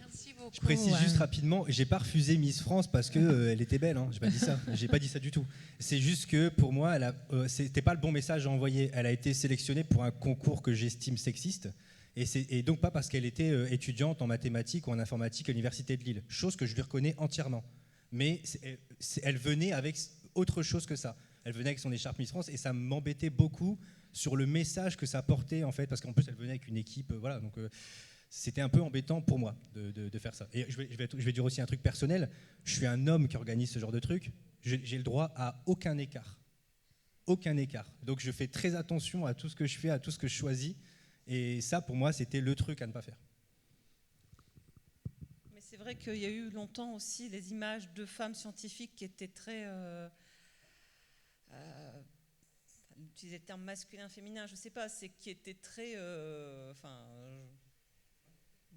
Merci beaucoup. Je précise juste rapidement, j'ai pas refusé Miss France parce que elle était belle. Hein, j'ai pas dit ça. J'ai pas dit ça du tout. C'est juste que pour moi, c'était pas le bon message à envoyer. Elle a été sélectionnée pour un concours que j'estime sexiste. Et donc pas parce qu'elle était étudiante en mathématiques ou en informatique à l'université de Lille. Chose que je lui reconnais entièrement. Mais elle venait avec autre chose que ça. Elle venait avec son écharpe Miss France et ça m'embêtait beaucoup sur le message que ça portait en fait, parce qu'en plus elle venait avec une équipe, voilà, donc c'était un peu embêtant pour moi de faire ça. Et je vais dire aussi un truc personnel, je suis un homme qui organise ce genre de truc, j'ai le droit à aucun écart, donc je fais très attention à tout ce que je fais, à tout ce que je choisis, et ça pour moi c'était le truc à ne pas faire. Mais c'est vrai qu'il y a eu longtemps aussi des images de femmes scientifiques qui étaient très... utiliser le terme masculin, féminin, je ne sais pas, c'est qui était très,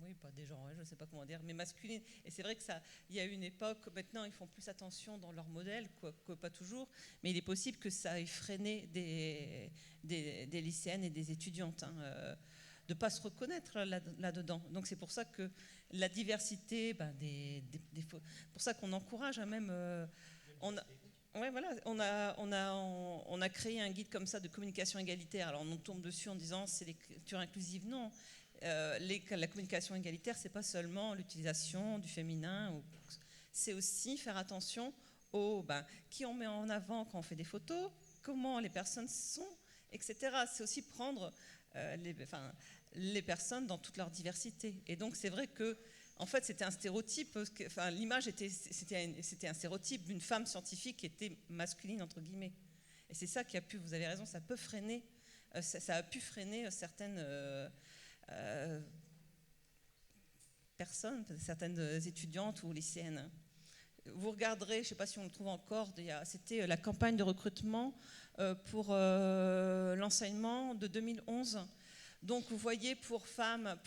oui, pas des genres, je ne sais pas comment dire, mais masculine. Et c'est vrai que il y a eu une époque, maintenant ils font plus attention dans leur modèle, quoique pas toujours, mais il est possible que ça ait freiné des lycéennes et des étudiantes, de ne pas se reconnaître là-dedans. Donc c'est pour ça que la diversité, pour ça qu'on encourage même... Ouais, voilà. On a créé un guide comme ça de communication égalitaire. Alors on tombe dessus en disant c'est l'écriture inclusive. Non, la communication égalitaire, c'est pas seulement l'utilisation du féminin. C'est aussi faire attention qui on met en avant quand on fait des photos, comment les personnes sont, etc. C'est aussi prendre les personnes dans toute leur diversité. Et donc c'est vrai que en fait, c'était un stéréotype. L'image c'était un stéréotype d'une femme scientifique qui était masculine entre guillemets. Et c'est ça qui a pu. Vous avez raison, ça peut freiner. Ça a pu freiner certaines personnes, certaines étudiantes ou lycéennes. Vous regarderez, je ne sais pas si on le trouve encore. C'était la campagne de recrutement pour l'enseignement de 2011. Donc vous voyez pour femmes,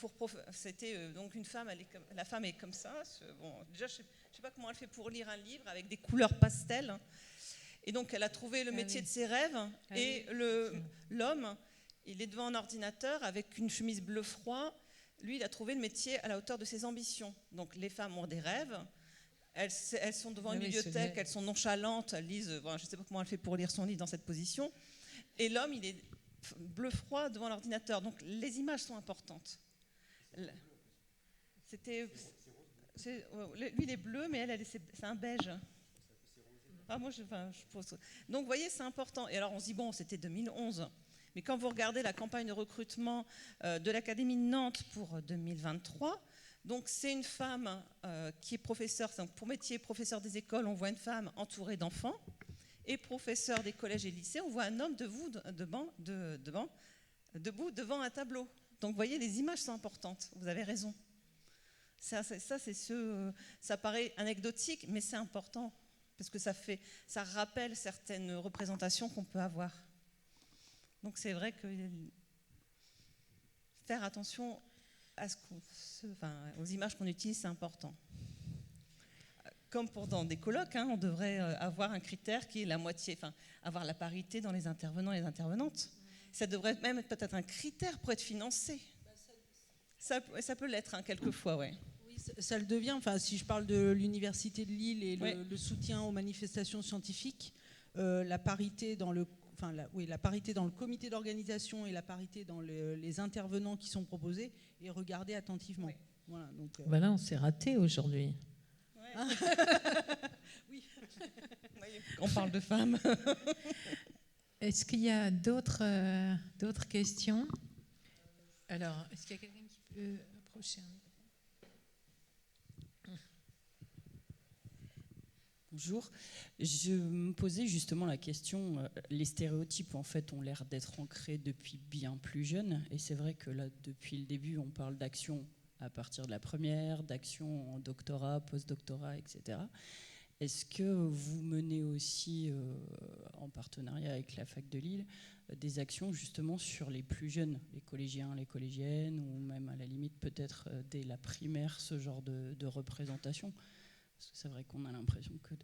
c'était donc une femme, la femme est comme ça. Bon, déjà je sais pas comment elle fait pour lire un livre avec des couleurs pastel. Et donc elle a trouvé le métier de ses rêves. Et l'homme, il est devant un ordinateur avec une chemise bleu froid. Lui, il a trouvé le métier à la hauteur de ses ambitions. Donc les femmes ont des rêves. Elles sont devant une bibliothèque, elles sont nonchalantes, elles lisent. Bon, je ne sais pas comment elle fait pour lire son livre dans cette position. Et l'homme, il est bleu froid devant l'ordinateur. Donc les images sont importantes. Lui, il est bleu, mais elle c'est un beige. Moi, je pense. Donc, vous voyez, c'est important. Et alors, on se dit, bon, c'était 2011. Mais quand vous regardez la campagne de recrutement de l'Académie de Nantes pour 2023, donc c'est une femme qui est professeure, donc pour métier professeur des écoles, on voit une femme entourée d'enfants, et professeur des collèges et lycées, on voit un homme debout devant un tableau. Donc vous voyez, les images sont importantes, vous avez raison. Ça paraît anecdotique, mais c'est important, parce que ça rappelle certaines représentations qu'on peut avoir. Donc c'est vrai que faire attention aux images qu'on utilise, c'est important. Comme dans des colloques, on devrait avoir un critère qui est la moitié, avoir la parité dans les intervenants et les intervenantes. Ça devrait même être peut-être un critère pour être financé. Ça peut l'être, quelquefois, ouais. Oui, ça le devient. Si je parle de l'Université de Lille et le soutien aux manifestations scientifiques, la parité dans le comité d'organisation et la parité dans les intervenants qui sont proposés est regardée attentivement. Oui. Voilà, donc, Voilà, on s'est raté aujourd'hui. Ouais. Oui. On parle de femmes. Est-ce qu'il y a d'autres questions? Alors, est-ce qu'il y a quelqu'un qui peut approcher un micro? Bonjour. Je me posais justement la question, les stéréotypes en fait ont l'air d'être ancrés depuis bien plus jeune, et c'est vrai que là, depuis le début, on parle d'action à partir de la première, d'action en doctorat, post-doctorat, etc. Est-ce que vous menez aussi, en partenariat avec la Fac de Lille, des actions justement sur les plus jeunes, les collégiens, les collégiennes, ou même à la limite peut-être dès la primaire, ce genre de représentation? Parce que c'est vrai qu'on a l'impression que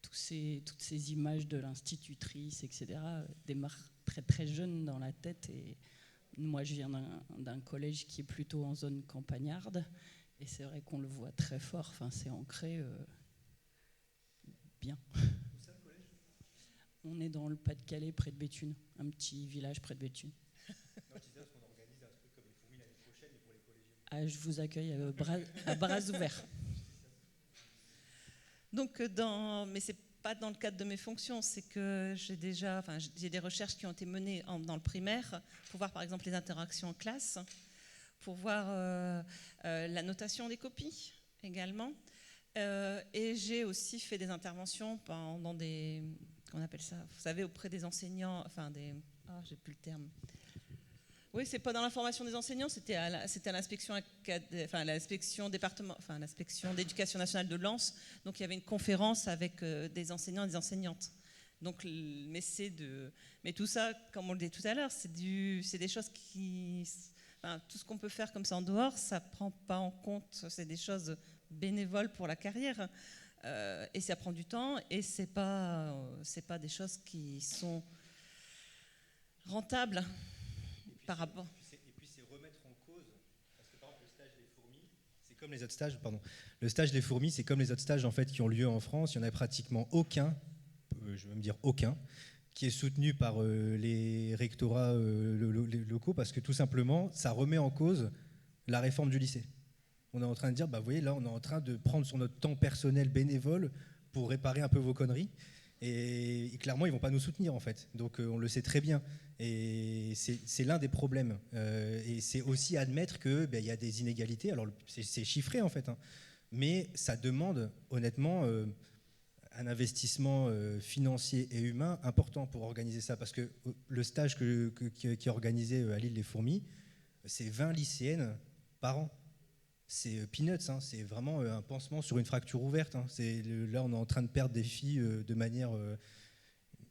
toutes ces images de l'institutrice, etc., démarrent très très jeune dans la tête. Et moi, je viens d'un collège qui est plutôt en zone campagnarde, et c'est vrai qu'on le voit très fort. C'est ancré bien. On est dans le Pas-de-Calais, près de Béthune, un petit village près de Béthune. Ah, je vous accueille à bras ouverts. Donc, mais c'est pas dans le cadre de mes fonctions, c'est que j'ai des recherches qui ont été menées dans le primaire pour voir par exemple les interactions en classe, pour voir la notation des copies également. Et j'ai aussi fait des interventions dans des, qu'on appelle ça, vous savez, auprès des enseignants, j'ai plus le terme. Oui, c'est pas dans la formation des enseignants, c'était à l'inspection l'inspection d'éducation nationale de Lens. Donc il y avait une conférence avec des enseignants et des enseignantes. Donc, mais tout ça, comme on le dit tout à l'heure, c'est des choses qui, tout ce qu'on peut faire comme ça en dehors, ça prend pas en compte, c'est des choses bénévoles pour la carrière, et ça prend du temps, et c'est pas des choses qui sont rentables. Par rapport. Et puis c'est remettre en cause, parce que par exemple le stage des fourmis, c'est comme les autres stages, le stage des fourmis, c'est comme les autres stages en fait qui ont lieu en France, il n'y en a pratiquement aucun, je vais me dire aucun, qui est soutenu par les rectorats locaux, parce que tout simplement, ça remet en cause la réforme du lycée. On est en train de dire, vous voyez, là on est en train de prendre sur notre temps personnel bénévole pour réparer un peu vos conneries. Et clairement, ils ne vont pas nous soutenir, en fait. Donc, on le sait très bien. Et c'est l'un des problèmes. Et c'est aussi admettre qu'il y a des inégalités. Alors, c'est chiffré, en fait. Mais ça demande, honnêtement, un investissement financier et humain important pour organiser ça. Parce que le stage qui est organisé à l'île des Fourmis, c'est 20 lycéennes par an. C'est peanuts, c'est vraiment un pansement sur une fracture ouverte. Là, on est en train de perdre des filles de manière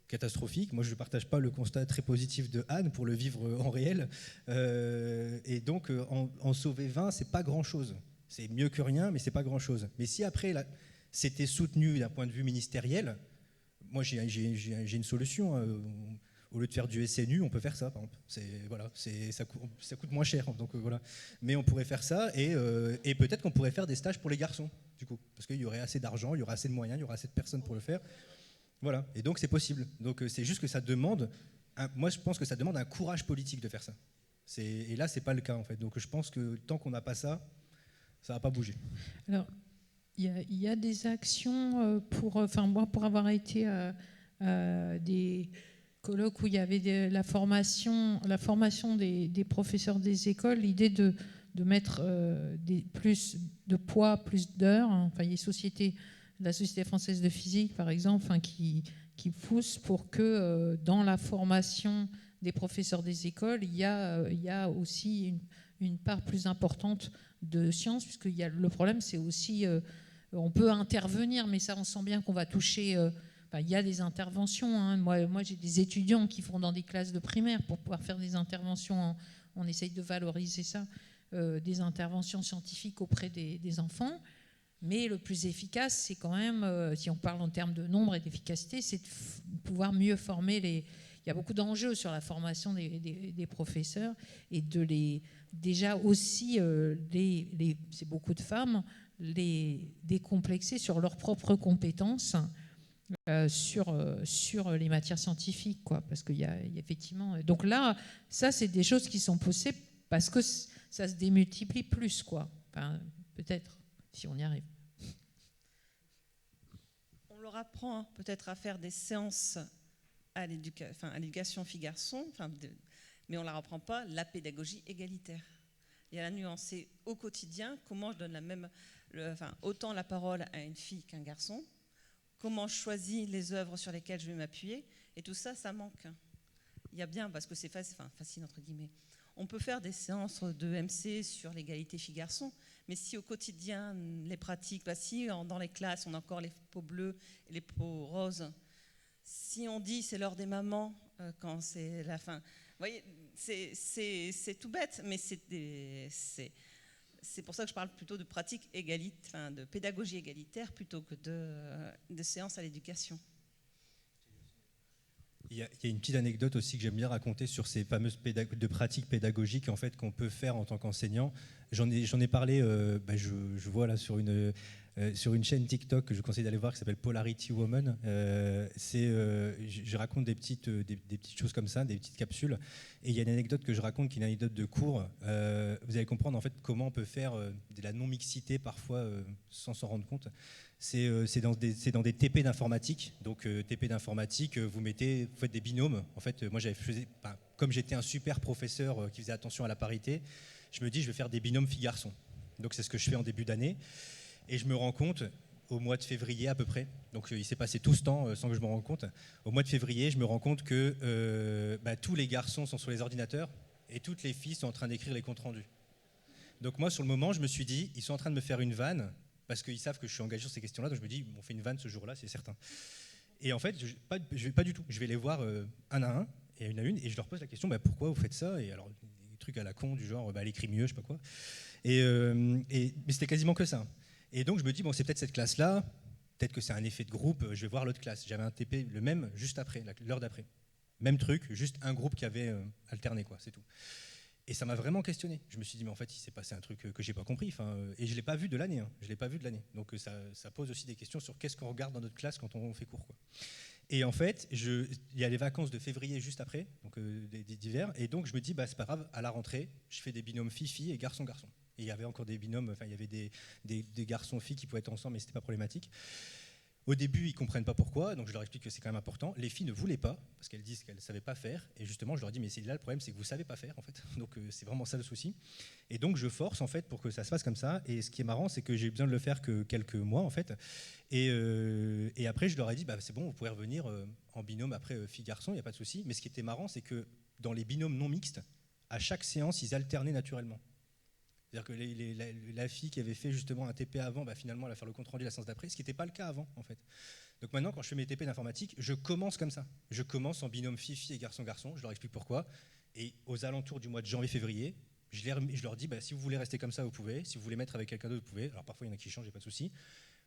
catastrophique. Moi, je ne partage pas le constat très positif de Anne pour le vivre en réel. Et donc, en sauver 20, c'est pas grand-chose. C'est mieux que rien, mais c'est pas grand-chose. Mais si après, c'était soutenu d'un point de vue ministériel, moi, j'ai une solution. Au lieu de faire du SNU, on peut faire ça, par exemple. Ça coûte moins cher. Donc, voilà. Mais on pourrait faire ça, et peut-être qu'on pourrait faire des stages pour les garçons, du coup. Parce qu'il y aurait assez d'argent, il y aurait assez de moyens, il y aurait assez de personnes pour le faire. Voilà. Et donc, c'est possible. Donc, c'est juste que ça demande... moi, je pense que ça demande un courage politique de faire ça. Et là, ce n'est pas le cas, en fait. Donc, je pense que tant qu'on n'a pas ça, ça ne va pas bouger. Alors, il y a des actions pour... moi, pour avoir été des colloque où il y avait la formation des professeurs des écoles, l'idée de mettre plus de poids, plus d'heures. Enfin, il y a la Société française de physique, par exemple, qui pousse pour que dans la formation des professeurs des écoles, il y a aussi une part plus importante de sciences, puisque le problème, c'est aussi, on peut intervenir, mais ça, on sent bien qu'on va toucher, il y a des interventions. Hein. Moi, j'ai des étudiants qui vont dans des classes de primaire pour pouvoir faire des interventions, on essaye de valoriser ça, des interventions scientifiques auprès des enfants. Mais le plus efficace, c'est quand même, si on parle en termes de nombre et d'efficacité, c'est de pouvoir mieux former les... Il y a beaucoup d'enjeux sur la formation des professeurs et déjà aussi, c'est beaucoup de femmes, les décomplexer sur leurs propres compétences sur les matières scientifiques, quoi, parce qu'il y a effectivement... Donc là, ça, c'est des choses qui sont possibles parce que ça se démultiplie plus, quoi. Enfin, peut-être, si on y arrive. On leur apprend peut-être à faire des séances à l'éducation filles-garçons, mais on ne leur apprend pas la pédagogie égalitaire. Il y a la nuance, c'est au quotidien, comment je donne autant la parole à une fille qu'un garçon, comment je choisis les œuvres sur lesquelles je vais m'appuyer, et tout ça, ça manque. Il y a bien, parce que c'est facile, entre guillemets. On peut faire des séances de MC sur l'égalité filles-garçons, mais si au quotidien, les pratiques, si dans les classes, on a encore les peaux bleues et les peaux roses, si on dit c'est l'heure des mamans quand c'est la fin, vous voyez, c'est tout bête, mais c'est pour ça que je parle plutôt de pratique de pédagogie égalitaire plutôt que de séances à l'éducation. Il y a une petite anecdote aussi que j'aime bien raconter sur ces fameuses pratiques pédagogiques en fait, qu'on peut faire en tant qu'enseignant. J'en ai parlé, je vois là sur une chaîne TikTok que je conseille d'aller voir qui s'appelle Polarity Woman. Je raconte des petites choses comme ça, des petites capsules. Et il y a une anecdote que je raconte qui est une anecdote de cours. Vous allez comprendre en fait comment on peut faire de la non-mixité parfois sans s'en rendre compte. C'est dans des TP d'informatique. Donc TP d'informatique, vous faites des binômes. En fait, moi comme j'étais un super professeur qui faisait attention à la parité, je me dis je vais faire des binômes filles-garçons. Donc c'est ce que je fais en début d'année. Et je me rends compte, au mois de février à peu près, donc il s'est passé tout ce temps sans que je me rende compte, au mois de février, je me rends compte que tous les garçons sont sur les ordinateurs et toutes les filles sont en train d'écrire les comptes rendus. Donc moi, sur le moment, je me suis dit, ils sont en train de me faire une vanne, parce qu'ils savent que je suis engagé sur ces questions-là, donc je me dis, on fait une vanne ce jour-là, c'est certain. Et en fait, je vais pas du tout. Je vais les voir un à un, et une à une, et je leur pose la question, pourquoi vous faites ça? Et alors, des trucs à la con, du genre, elle écrit mieux, je sais pas quoi. Mais c'était quasiment que ça. Et donc je me dis, c'est peut-être cette classe-là, peut-être que c'est un effet de groupe, je vais voir l'autre classe. J'avais un TP, le même, juste après, l'heure d'après. Même truc, juste un groupe qui avait alterné, quoi, c'est tout. Et ça m'a vraiment questionné. Je me suis dit, mais en fait, il s'est passé un truc que j'ai pas compris. Et je l'ai pas vu de l'année. Je l'ai pas vu de l'année. Donc ça pose aussi des questions sur qu'est-ce qu'on regarde dans notre classe quand on fait cours, quoi. Et en fait, il y a les vacances de février juste après, donc d'hiver. Et donc je me dis, c'est pas grave, à la rentrée, je fais des binômes filles-filles et garçons-garçons. Et il y avait encore des binômes, il y avait des garçons-filles qui pouvaient être ensemble, mais c'était pas problématique. Au début, ils comprennent pas pourquoi, donc je leur explique que c'est quand même important. Les filles ne voulaient pas, parce qu'elles disent qu'elles ne savaient pas faire. Et justement, je leur dis, mais c'est là le problème, c'est que vous savez pas faire, en fait. Donc c'est vraiment ça le souci. Et donc je force, en fait, pour que ça se passe comme ça. Et ce qui est marrant, c'est que j'ai besoin de le faire que quelques mois, en fait. Et après, je leur ai dit, c'est bon, vous pouvez revenir en binôme après filles-garçons, il n'y a pas de souci. Mais ce qui était marrant, c'est que dans les binômes non mixtes, à chaque séance, ils alternaient naturellement. C'est-à-dire que la fille qui avait fait justement un TP avant, finalement, elle va faire le compte-rendu la séance d'après, ce qui n'était pas le cas avant, en fait. Donc maintenant, quand je fais mes TP d'informatique, je commence comme ça. Je commence en binôme fille-fille et garçon-garçon, je leur explique pourquoi. Et aux alentours du mois de janvier-février, je leur dis, si vous voulez rester comme ça, vous pouvez. Si vous voulez mettre avec quelqu'un d'autre, vous pouvez. Alors parfois, il y en a qui changent, il n'y a pas de souci.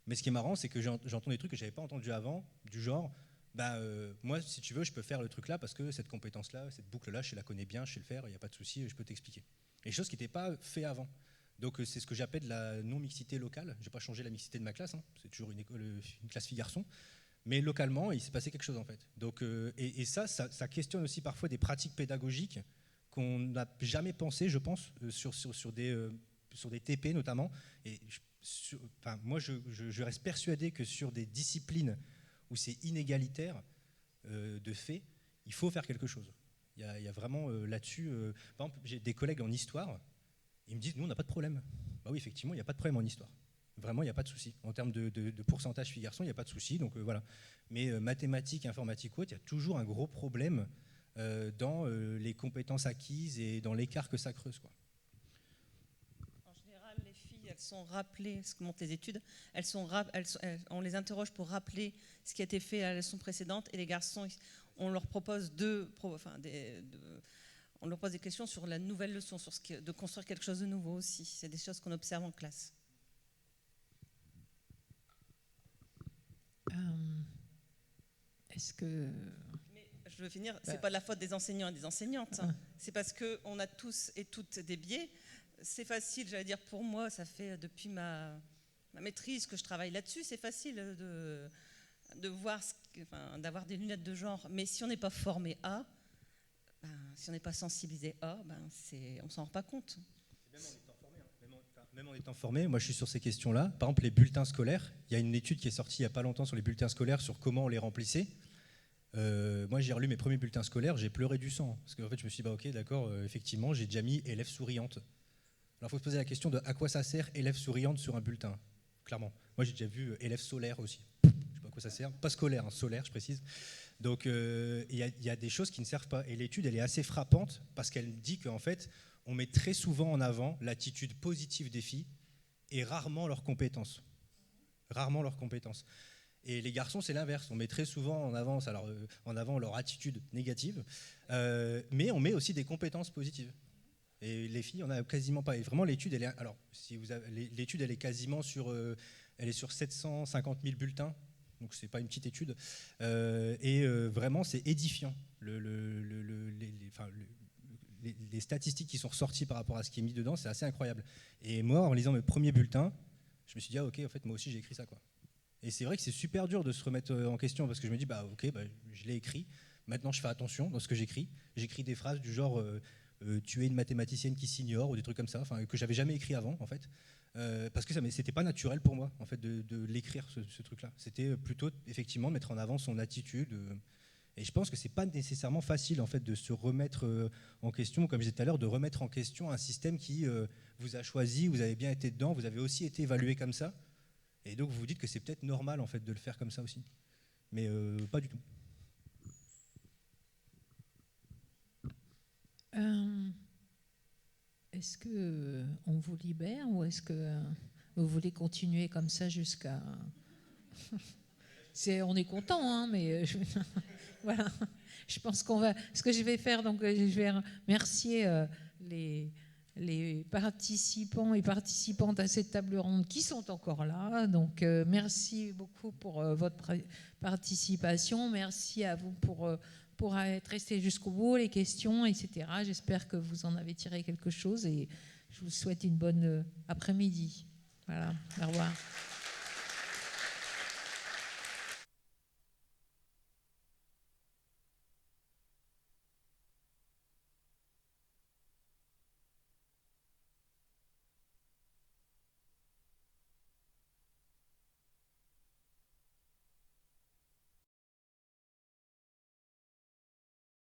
Mais ce qui est marrant, c'est que j'entends des trucs que je n'avais pas entendus avant, du genre, moi, si tu veux, je peux faire le truc là parce que cette compétence-là, cette boucle-là, je la connais bien, je sais le faire, il n'y a pas de souci, je peux t'expliquer. Et chose qui n'était pas fait avant. Donc c'est ce que j'appelle la non-mixité locale. Je n'ai pas changé la mixité de ma classe, c'est toujours une classe fille-garçon. Mais localement, il s'est passé quelque chose en fait. Donc, et ça questionne aussi parfois des pratiques pédagogiques qu'on n'a jamais pensé, je pense, sur des TP notamment. Et moi, je reste persuadé que sur des disciplines où c'est inégalitaire de fait, il faut faire quelque chose. Il y a vraiment là-dessus... par exemple, j'ai des collègues en histoire, ils me disent, nous, on n'a pas de problème. Bah oui, effectivement, il n'y a pas de problème en histoire. Vraiment, il n'y a pas de souci. En termes de pourcentage filles-garçons, il n'y a pas de souci. Donc voilà. Mais mathématiques, informatique ou autre, il y a toujours un gros problème dans les compétences acquises et dans l'écart que ça creuse, quoi. En général, les filles, elles sont rappelées, ce que montrent les études, on les interroge pour rappeler ce qui a été fait à la leçon précédente, et les garçons, on leur propose on leur pose des questions sur la nouvelle leçon, sur de construire quelque chose de nouveau aussi. C'est des choses qu'on observe en classe. Est-ce que... Mais je veux finir, c'est pas de la faute des enseignants et des enseignantes. C'est parce qu'on a tous et toutes des biais. C'est facile, j'allais dire, pour moi, ça fait depuis ma maîtrise que je travaille là-dessus, c'est facile de voir, d'avoir des lunettes de genre. Mais si on n'est pas formé à, si on n'est pas sensibilisé à, on s'en rend pas compte. Même en étant formé, moi je suis sur ces questions-là. Par exemple, les bulletins scolaires, il y a une étude qui est sortie il n'y a pas longtemps sur les bulletins scolaires, sur comment on les remplissait. Moi j'ai relu mes premiers bulletins scolaires, j'ai pleuré du sang. Parce qu'en fait je me suis dit, ok, d'accord, effectivement, j'ai déjà mis élève souriante. Alors il faut se poser la question de à quoi ça sert élève souriante sur un bulletin, clairement. Moi j'ai déjà vu élève solaire aussi. Je ne sais pas à quoi ça sert, pas scolaire, hein, solaire je précise. Donc il y a des choses qui ne servent pas. Et l'étude elle est assez frappante parce qu'elle dit qu'en fait, on met très souvent en avant l'attitude positive des filles et rarement leurs compétences. Rarement leurs compétences. Et les garçons, c'est l'inverse. On met très souvent en avant leur attitude négative, mais on met aussi des compétences positives. Et les filles, on n'a quasiment pas. Et vraiment, l'étude, elle est, l'étude, elle est quasiment sur 750 000 bulletins. Donc, c'est pas une petite étude. Vraiment, c'est édifiant. Les statistiques qui sont ressorties par rapport à ce qui est mis dedans, c'est assez incroyable. Et moi, en lisant mes premiers bulletins, je me suis dit, ok, en fait, moi aussi, j'ai écrit ça, quoi. Et c'est vrai que c'est super dur de se remettre en question, parce que je me dis, je l'ai écrit, maintenant je fais attention dans ce que j'écris. J'écris des phrases du genre, tu es une mathématicienne qui s'ignore, ou des trucs comme ça, que j'avais jamais écrit avant, en fait. Parce que c'était pas naturel pour moi, en fait, de l'écrire, ce truc-là. C'était plutôt, effectivement, de mettre en avant son attitude. Et je pense que c'est pas nécessairement facile en fait de se remettre en question, comme je disais tout à l'heure, de remettre en question un système qui vous a choisi, vous avez bien été dedans, vous avez aussi été évalué comme ça, et donc vous vous dites que c'est peut-être normal en fait de le faire comme ça aussi, mais pas du tout. Est-ce que on vous libère ou est-ce que vous voulez continuer comme ça jusqu'à... on est content, hein, mais voilà. Je pense qu'on va. Ce que je vais faire, donc, je vais remercier les participants et participantes à cette table ronde qui sont encore là. Donc, merci beaucoup pour votre participation. Merci à vous pour être resté jusqu'au bout, les questions, etc. J'espère que vous en avez tiré quelque chose et je vous souhaite une bonne après-midi. Voilà. Au revoir.